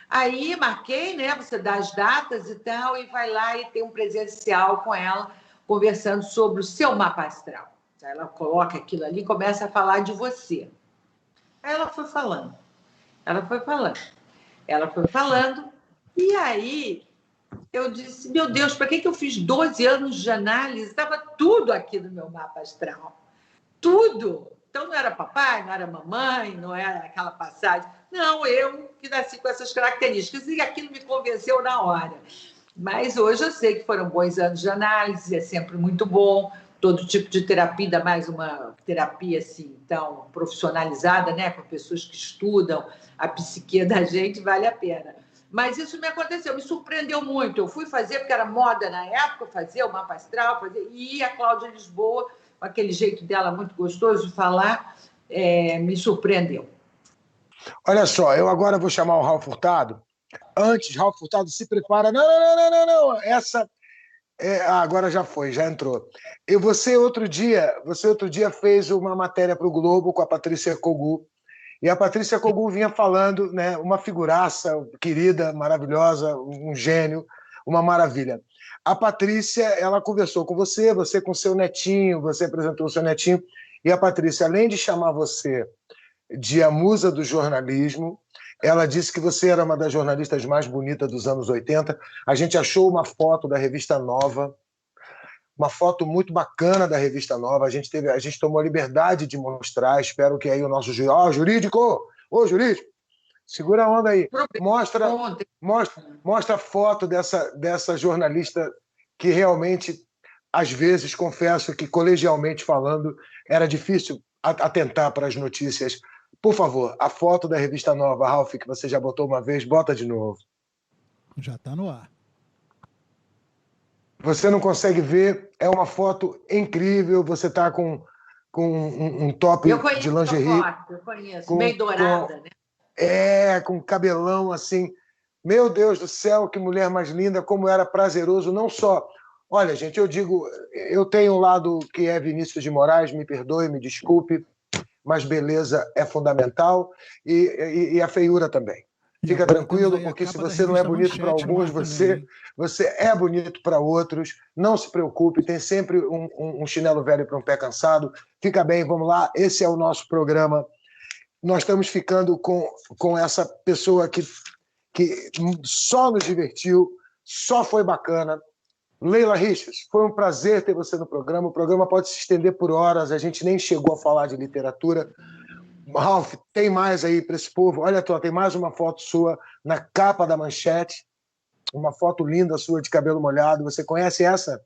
Speaker 2: Aí marquei, né? Você dá as datas e tal, e vai lá e tem um presencial com ela, conversando sobre o seu mapa astral. Ela coloca aquilo ali e começa a falar de você. Aí ela foi falando. E aí eu disse, meu Deus, para que eu fiz 12 anos de análise? Estava tudo aqui no meu mapa astral. Tudo. Então não era papai, não era mamãe, não era aquela passagem. Não, eu que nasci com essas características, e aquilo me convenceu na hora. Mas hoje eu sei que foram bons anos de análise, é sempre muito bom, todo tipo de terapia, ainda mais uma terapia assim, tão profissionalizada, né, com pessoas que estudam a psique da gente, vale a pena. Mas isso me aconteceu, me surpreendeu muito. Eu fui fazer, porque era moda na época, fazer o mapa astral, e a Cláudia Lisboa, com aquele jeito dela muito gostoso de falar, me surpreendeu.
Speaker 1: Olha só, eu agora vou chamar o Ralf Furtado. Antes, Ralf Furtado, se prepara. Não. Essa agora já foi, já entrou. Você outro dia fez uma matéria para o Globo com a Patrícia Kogu. E a Patrícia Kogu vinha falando, né, uma figuraça querida, maravilhosa, um gênio, uma maravilha. A Patrícia, ela conversou com você com seu netinho, você apresentou o seu netinho, e a Patrícia, além de chamar você de a musa do jornalismo, ela disse que você era uma das jornalistas mais bonitas dos anos 80. A gente achou uma foto da Revista Nova, uma foto muito bacana da Revista Nova. A gente tomou a liberdade de mostrar. Espero que aí o nosso jurídico, segura a onda aí. Mostra a foto dessa jornalista que realmente, às vezes, confesso que, colegialmente falando, era difícil atentar para as notícias. Por favor, a foto da Revista Nova, Ralf, que você já botou uma vez, bota de novo.
Speaker 3: Já está no ar.
Speaker 1: Você não consegue ver, é uma foto incrível, você está com um top de lingerie.
Speaker 2: Eu conheço, meio dourada,
Speaker 1: né? Com cabelão assim. Meu Deus do céu, que mulher mais linda, como era prazeroso, não só... Olha, gente, eu digo, eu tenho um lado que é Vinícius de Moraes, me perdoe, me desculpe, mas beleza é fundamental, e a feiura também. Fica tranquilo, porque se você não é bonito para alguns, você é bonito para outros. Não se preocupe, tem sempre um chinelo velho para um pé cansado. Fica bem, vamos lá. Esse é o nosso programa. Nós estamos ficando com essa pessoa que só nos divertiu, só foi bacana. Leila Richards, foi um prazer ter você no programa. O programa pode se estender por horas, a gente nem chegou a falar de literatura. Ralf, tem mais aí para esse povo? Olha, tem mais uma foto sua na capa da Manchete, uma foto linda sua de cabelo molhado. Você conhece essa?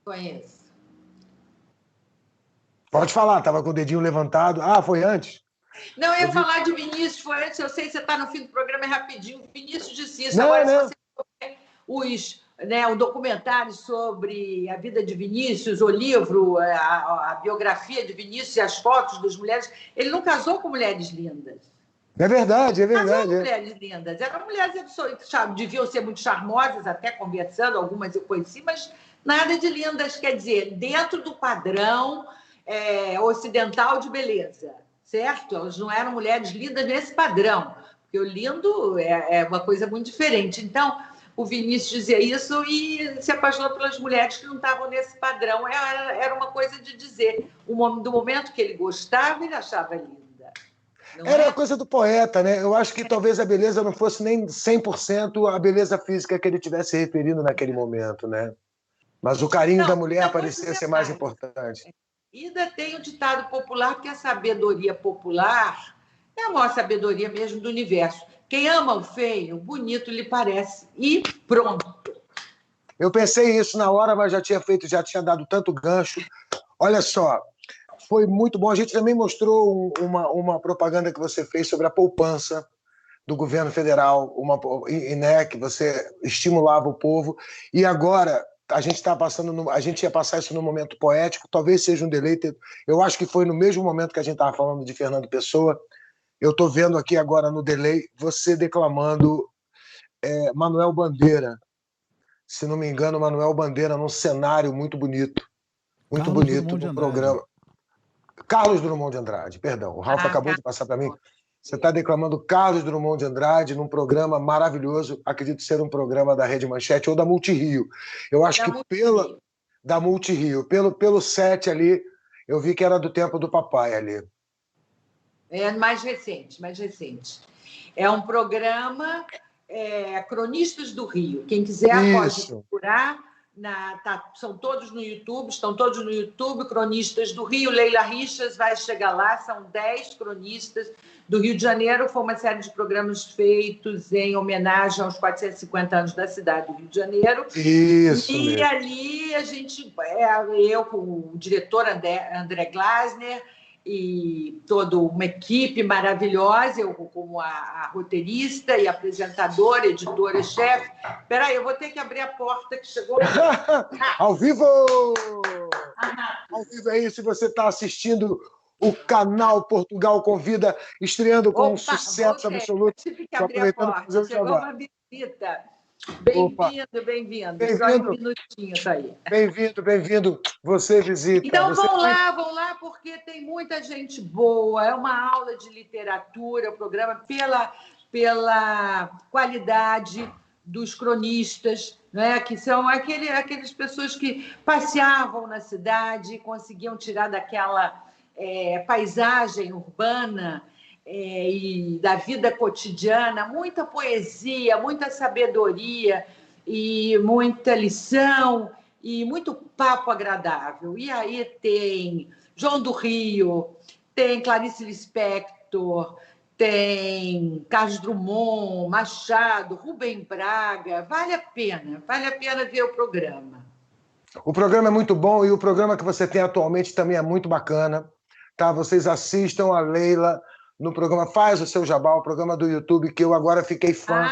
Speaker 2: Conheço.
Speaker 1: Pode falar, estava com o dedinho levantado. Ah, foi antes?
Speaker 2: Não, eu ia falar de Vinícius, foi antes. Eu sei que você está no fim do programa, é rapidinho. Vinícius disse isso. Agora, se você o documentário sobre a vida de Vinícius, o livro, a biografia de Vinícius e as fotos das mulheres, ele não casou com mulheres lindas.
Speaker 1: É verdade.
Speaker 2: Casou com mulheres lindas. Eram mulheres deviam ser muito charmosas, até conversando, algumas eu conheci, mas nada de lindas, quer dizer, dentro do padrão ocidental de beleza, certo? Elas não eram mulheres lindas nesse padrão, porque o lindo é uma coisa muito diferente. Então, o Vinícius dizia isso e se apaixonou pelas mulheres que não estavam nesse padrão. Era uma coisa de dizer. Do momento que ele gostava, ele achava linda.
Speaker 1: Era a coisa do poeta, né? Eu acho que talvez a beleza não fosse nem 100% a beleza física que ele estivesse referindo naquele momento, né? Mas o carinho da mulher parecia ser mais importante.
Speaker 2: Ainda tem o ditado popular que a sabedoria popular é a maior sabedoria mesmo do universo. Quem ama o feio, bonito lhe parece. E pronto.
Speaker 1: Eu pensei isso na hora, mas já tinha dado tanto gancho. Olha só, foi muito bom. A gente também mostrou uma propaganda que você fez sobre a poupança do governo federal, né, que você estimulava o povo. E agora a gente ia passar isso num momento poético, talvez seja um deleite. Eu acho que foi no mesmo momento que a gente estava falando de Fernando Pessoa. Eu estou vendo aqui agora no delay você declamando Manuel Bandeira. Se não me engano, Manuel Bandeira num cenário muito bonito. Muito bonito no programa. Carlos Drummond de Andrade, perdão. O Ralf acabou de passar para mim. Você está declamando Carlos Drummond de Andrade num programa maravilhoso, acredito ser um programa da Rede Manchete ou da Multirio. Eu acho que da Multirio, pelo set ali, eu vi que era do tempo do papai ali.
Speaker 2: É mais recente. É um programa Cronistas do Rio. Quem quiser pode procurar são todos no YouTube, estão todos no YouTube, Cronistas do Rio, Leila Richas vai chegar lá, são 10 cronistas do Rio de Janeiro, foi uma série de programas feitos em homenagem aos 450 anos da cidade do Rio de Janeiro.
Speaker 1: Isso
Speaker 2: e
Speaker 1: mesmo.
Speaker 2: Ali a gente, eu com o diretor André Glasner, e toda uma equipe maravilhosa, eu como a roteirista e apresentadora, editora-chefe. Espera aí, eu vou ter que abrir a porta que chegou.
Speaker 1: Ao vivo! Ao vivo aí, se você está assistindo o canal Portugal Convida, estreando com um sucesso absoluto.
Speaker 2: Tive que abrir a porta, chegou uma visita. Bem-vindo. Só um minutinho, tá aí.
Speaker 1: Bem-vindo. Você visita.
Speaker 2: Então, vão lá, porque tem muita gente boa. É uma aula de literatura, o programa, pela qualidade dos cronistas, né? Que são aquelas pessoas que passeavam na cidade e conseguiam tirar daquela paisagem urbana e da vida cotidiana, muita poesia, muita sabedoria e muita lição e muito papo agradável. E aí tem João do Rio, tem Clarice Lispector, tem Carlos Drummond, Machado, Rubem Braga. Vale a pena ver o programa.
Speaker 1: O programa é muito bom e o programa que você tem atualmente também é muito bacana. Tá? Vocês assistam a Leila no programa, faz o seu jabá, o programa do YouTube, que eu agora fiquei fã.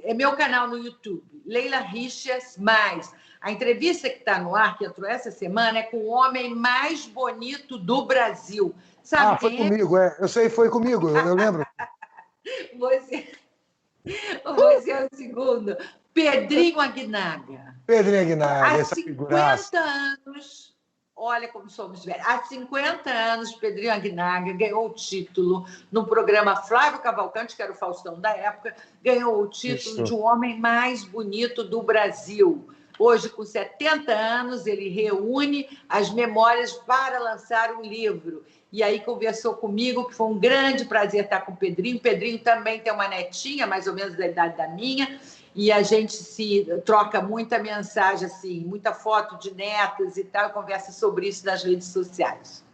Speaker 2: É meu canal no YouTube, Leila Richas Mais. A entrevista que está no ar, que entrou essa semana, é com o homem mais bonito do Brasil. Sabe
Speaker 1: foi comigo, eu sei, foi comigo, eu lembro.
Speaker 2: Você é o segundo. Pedrinho Aguinaga.
Speaker 1: Essa figuraça.
Speaker 2: Há 50 anos... Olha como somos velhos. Há 50 anos, Pedrinho Aguinaga ganhou o título no programa Flávio Cavalcante, que era o Faustão da época, ganhou o título de um homem mais bonito do Brasil. Hoje, com 70 anos, ele reúne as memórias para lançar um livro. E aí conversou comigo, que foi um grande prazer estar com o Pedrinho. O Pedrinho também tem uma netinha, mais ou menos da idade da minha, e a gente se troca muita mensagem, assim, muita foto de netas e tal, e conversa sobre isso nas redes sociais.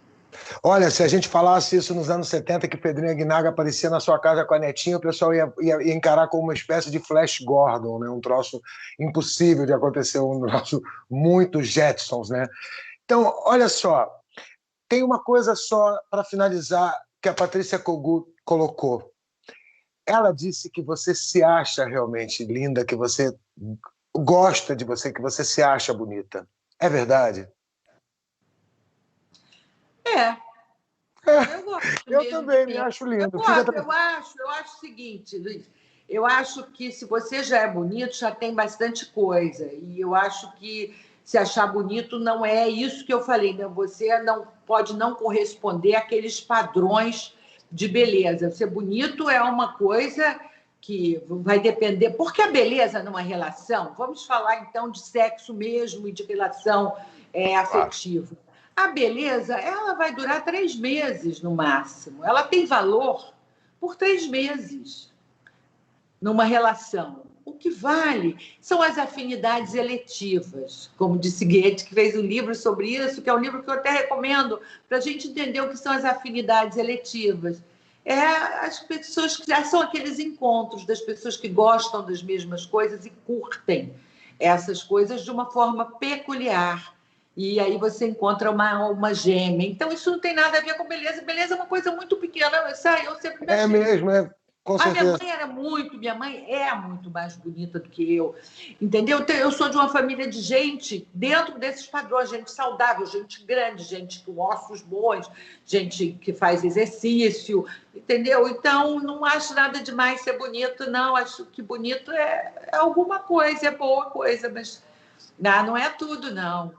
Speaker 1: Olha, se a gente falasse isso nos anos 70, que Pedrinho Aguinaga aparecia na sua casa com a netinha, o pessoal ia encarar como uma espécie de Flash Gordon, né? Um troço impossível de acontecer, um troço muito Jetsons, né? Então, olha só, tem uma coisa só para finalizar que a Patrícia Kogut colocou. Ela disse que você se acha realmente linda, que você gosta de você, que você se acha bonita. É verdade?
Speaker 2: Eu gosto.
Speaker 1: Eu também me acho lindo.
Speaker 2: Eu acho o seguinte, Luiz. Eu acho que se você já é bonito, já tem bastante coisa. E eu acho que se achar bonito não é isso que eu falei, né? Você não pode não corresponder àqueles padrões de beleza. Ser bonito é uma coisa que vai depender... Porque a beleza numa relação... Vamos falar, então, de sexo mesmo e de relação afetiva. A beleza, ela vai durar 3 meses, no máximo. Ela tem valor por 3 meses numa relação. O que vale são as afinidades eletivas, como disse Goethe, que fez um livro sobre isso, que é um livro que eu até recomendo para a gente entender o que são as afinidades eletivas. As pessoas que são aqueles encontros das pessoas que gostam das mesmas coisas e curtem essas coisas de uma forma peculiar. E aí você encontra uma gêmea. Então, isso não tem nada a ver com beleza. Beleza é uma coisa muito pequena. Eu sempre me achei.
Speaker 1: É mesmo, com certeza.
Speaker 2: Minha mãe é muito mais bonita do que eu, entendeu? Eu sou de uma família de gente dentro desses padrões, gente saudável, gente grande, gente com ossos bons, gente que faz exercício, entendeu? Então, não acho nada demais ser bonito, não. Acho que bonito é alguma coisa, é boa coisa, mas não é tudo, não.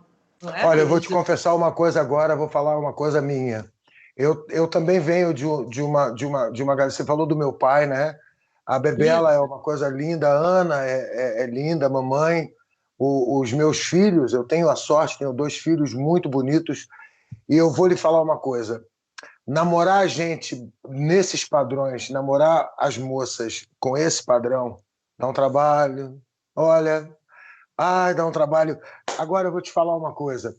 Speaker 1: Olha, eu vou te confessar uma coisa agora, vou falar uma coisa minha. Eu também venho de uma... Você falou do meu pai, né? A Bebela é uma coisa linda, a Ana é linda, a mamãe. Os meus filhos, eu tenho a sorte, tenho 2 filhos muito bonitos, e eu vou lhe falar uma coisa. Namorar a gente nesses padrões, namorar as moças com esse padrão, dá um trabalho. Olha... Ai, dá um trabalho. Agora eu vou te falar uma coisa.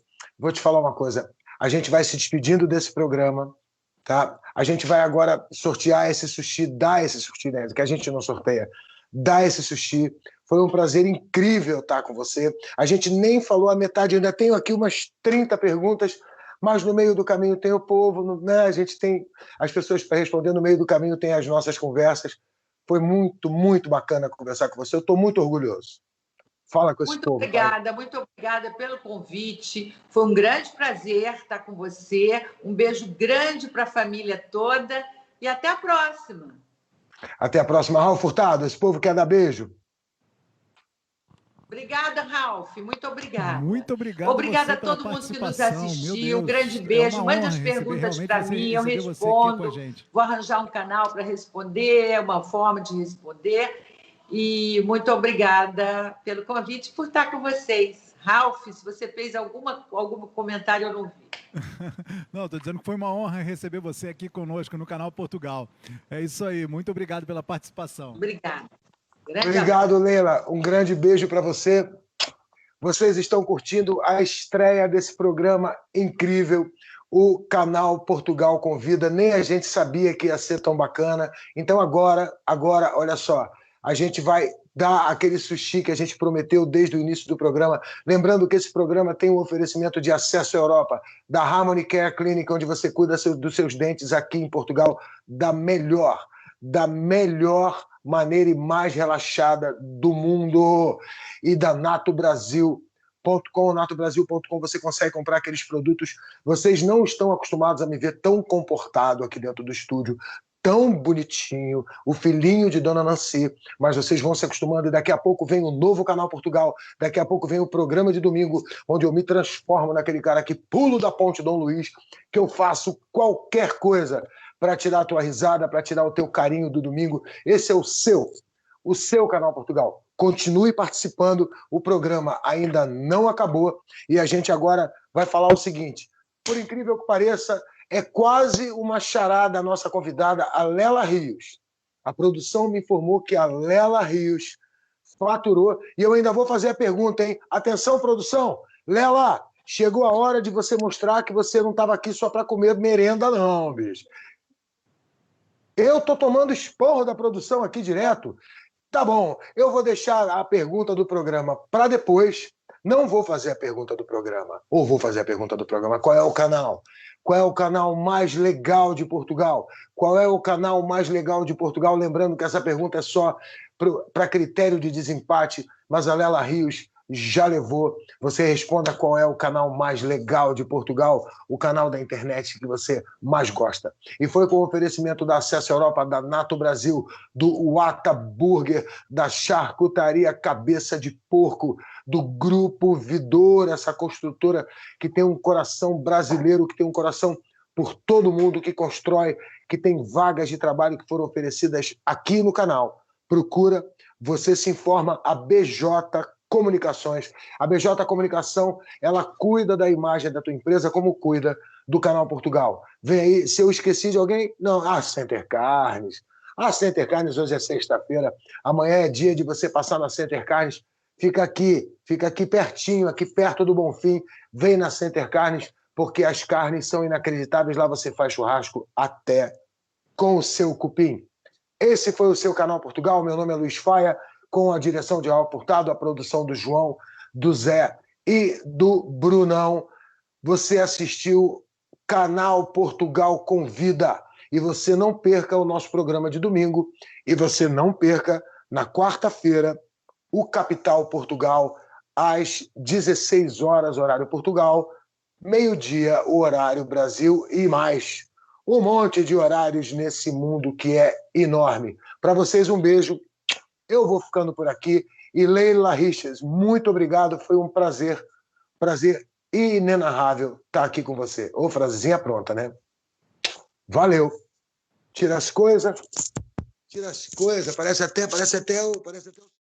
Speaker 1: A gente vai se despedindo desse programa, tá? A gente vai agora sortear esse sushi, dar esse sushi, né? Que a gente não sorteia. Dar esse sushi. Foi um prazer incrível estar com você. A gente nem falou a metade, eu ainda tenho aqui umas 30 perguntas, mas no meio do caminho tem o povo, né? A gente tem as pessoas para responder, no meio do caminho tem as nossas conversas. Foi muito, muito bacana conversar com você. Eu estou muito orgulhoso. Fala com esse povo.
Speaker 2: Muito obrigada pelo convite. Foi um grande prazer estar com você. Um beijo grande para a família toda e até a próxima.
Speaker 1: Até a próxima. Raul Furtado, esse povo quer dar beijo.
Speaker 2: Obrigada, Ralf. Muito obrigada.
Speaker 3: Muito obrigado.
Speaker 2: Obrigada a todo mundo que nos assistiu. Um grande beijo. Mande as perguntas para mim, eu respondo. Vou arranjar um canal para responder, uma forma de responder. E muito obrigada pelo convite, por estar com vocês. Ralf, se você fez algum comentário, eu não vi.
Speaker 3: Não, estou dizendo que foi uma honra receber você aqui conosco no canal Portugal. É isso aí. Muito obrigado pela participação.
Speaker 2: Obrigada.
Speaker 1: Obrigado, Leila. Um grande beijo para você. Vocês estão curtindo a estreia desse programa incrível. O canal Portugal Convida. Nem a gente sabia que ia ser tão bacana. Então agora, olha só, a gente vai dar aquele sushi que a gente prometeu desde o início do programa. Lembrando que esse programa tem um oferecimento de acesso à Europa, da Harmony Care Clinic, onde você cuida dos seus dentes aqui em Portugal da melhor maneira e mais relaxada do mundo. E da NatoBrasil.com, natobrasil.com, você consegue comprar aqueles produtos. Vocês não estão acostumados a me ver tão comportado aqui dentro do estúdio, tão bonitinho, o filhinho de Dona Nancy, mas vocês vão se acostumando e daqui a pouco vem o novo canal Portugal, daqui a pouco vem o programa de domingo, onde eu me transformo naquele cara que pulo da ponte Dom Luís, que eu faço qualquer coisa para tirar a tua risada, para tirar o teu carinho do domingo. Esse é o seu canal Portugal. Continue participando, o programa ainda não acabou e a gente agora vai falar o seguinte, por incrível que pareça, é quase uma charada a nossa convidada, a Lela Rios. A produção me informou que a Lela Rios faturou, e eu ainda vou fazer a pergunta, hein? Atenção, produção! Lela, chegou a hora de você mostrar que você não estava aqui só para comer merenda, não, bicho. Eu estou tomando esporro da produção aqui direto. Tá bom, eu vou deixar a pergunta do programa para depois. Não vou fazer a pergunta do programa. Ou vou fazer a pergunta do programa. Qual é o canal? Qual é o canal mais legal de Portugal? Qual é o canal mais legal de Portugal? Lembrando que essa pergunta é só para critério de desempate, mas a Lela Rios já levou. Você responda qual é o canal mais legal de Portugal, o canal da internet que você mais gosta. E foi com o oferecimento da Acesso Europa, da Nato Brasil, do Wata Burger, da Charcutaria Cabeça de Porco, do Grupo Vidor, essa construtora que tem um coração brasileiro, que tem um coração por todo mundo, que constrói, que tem vagas de trabalho que foram oferecidas aqui no canal. Procura, você se informa, a BJ Comunicações. A BJ Comunicação, ela cuida da imagem da tua empresa como cuida do canal Portugal. Vem aí, se eu esqueci de alguém, não, Center Carnes. A Center Carnes, hoje é sexta-feira, amanhã é dia de você passar na Center Carnes. Fica aqui pertinho, aqui perto do Bonfim. Vem na Center Carnes, porque as carnes são inacreditáveis. Lá você faz churrasco até com o seu cupim. Esse foi o seu canal Portugal. Meu nome é Luiz Faia, com a direção de Raul Furtado, a produção do João, do Zé e do Brunão. Você assistiu Canal Portugal Convida. E você não perca o nosso programa de domingo. E você não perca, na quarta-feira, o Capital Portugal, às 16 horas, horário Portugal, meio-dia, o horário Brasil e mais. Um monte de horários nesse mundo que é enorme. Para vocês, um beijo. Eu vou ficando por aqui. E Leila Riches, muito obrigado. Foi um prazer inenarrável estar aqui com você. Ô, frasezinha pronta, né? Valeu. Tira as coisas. Parece até o...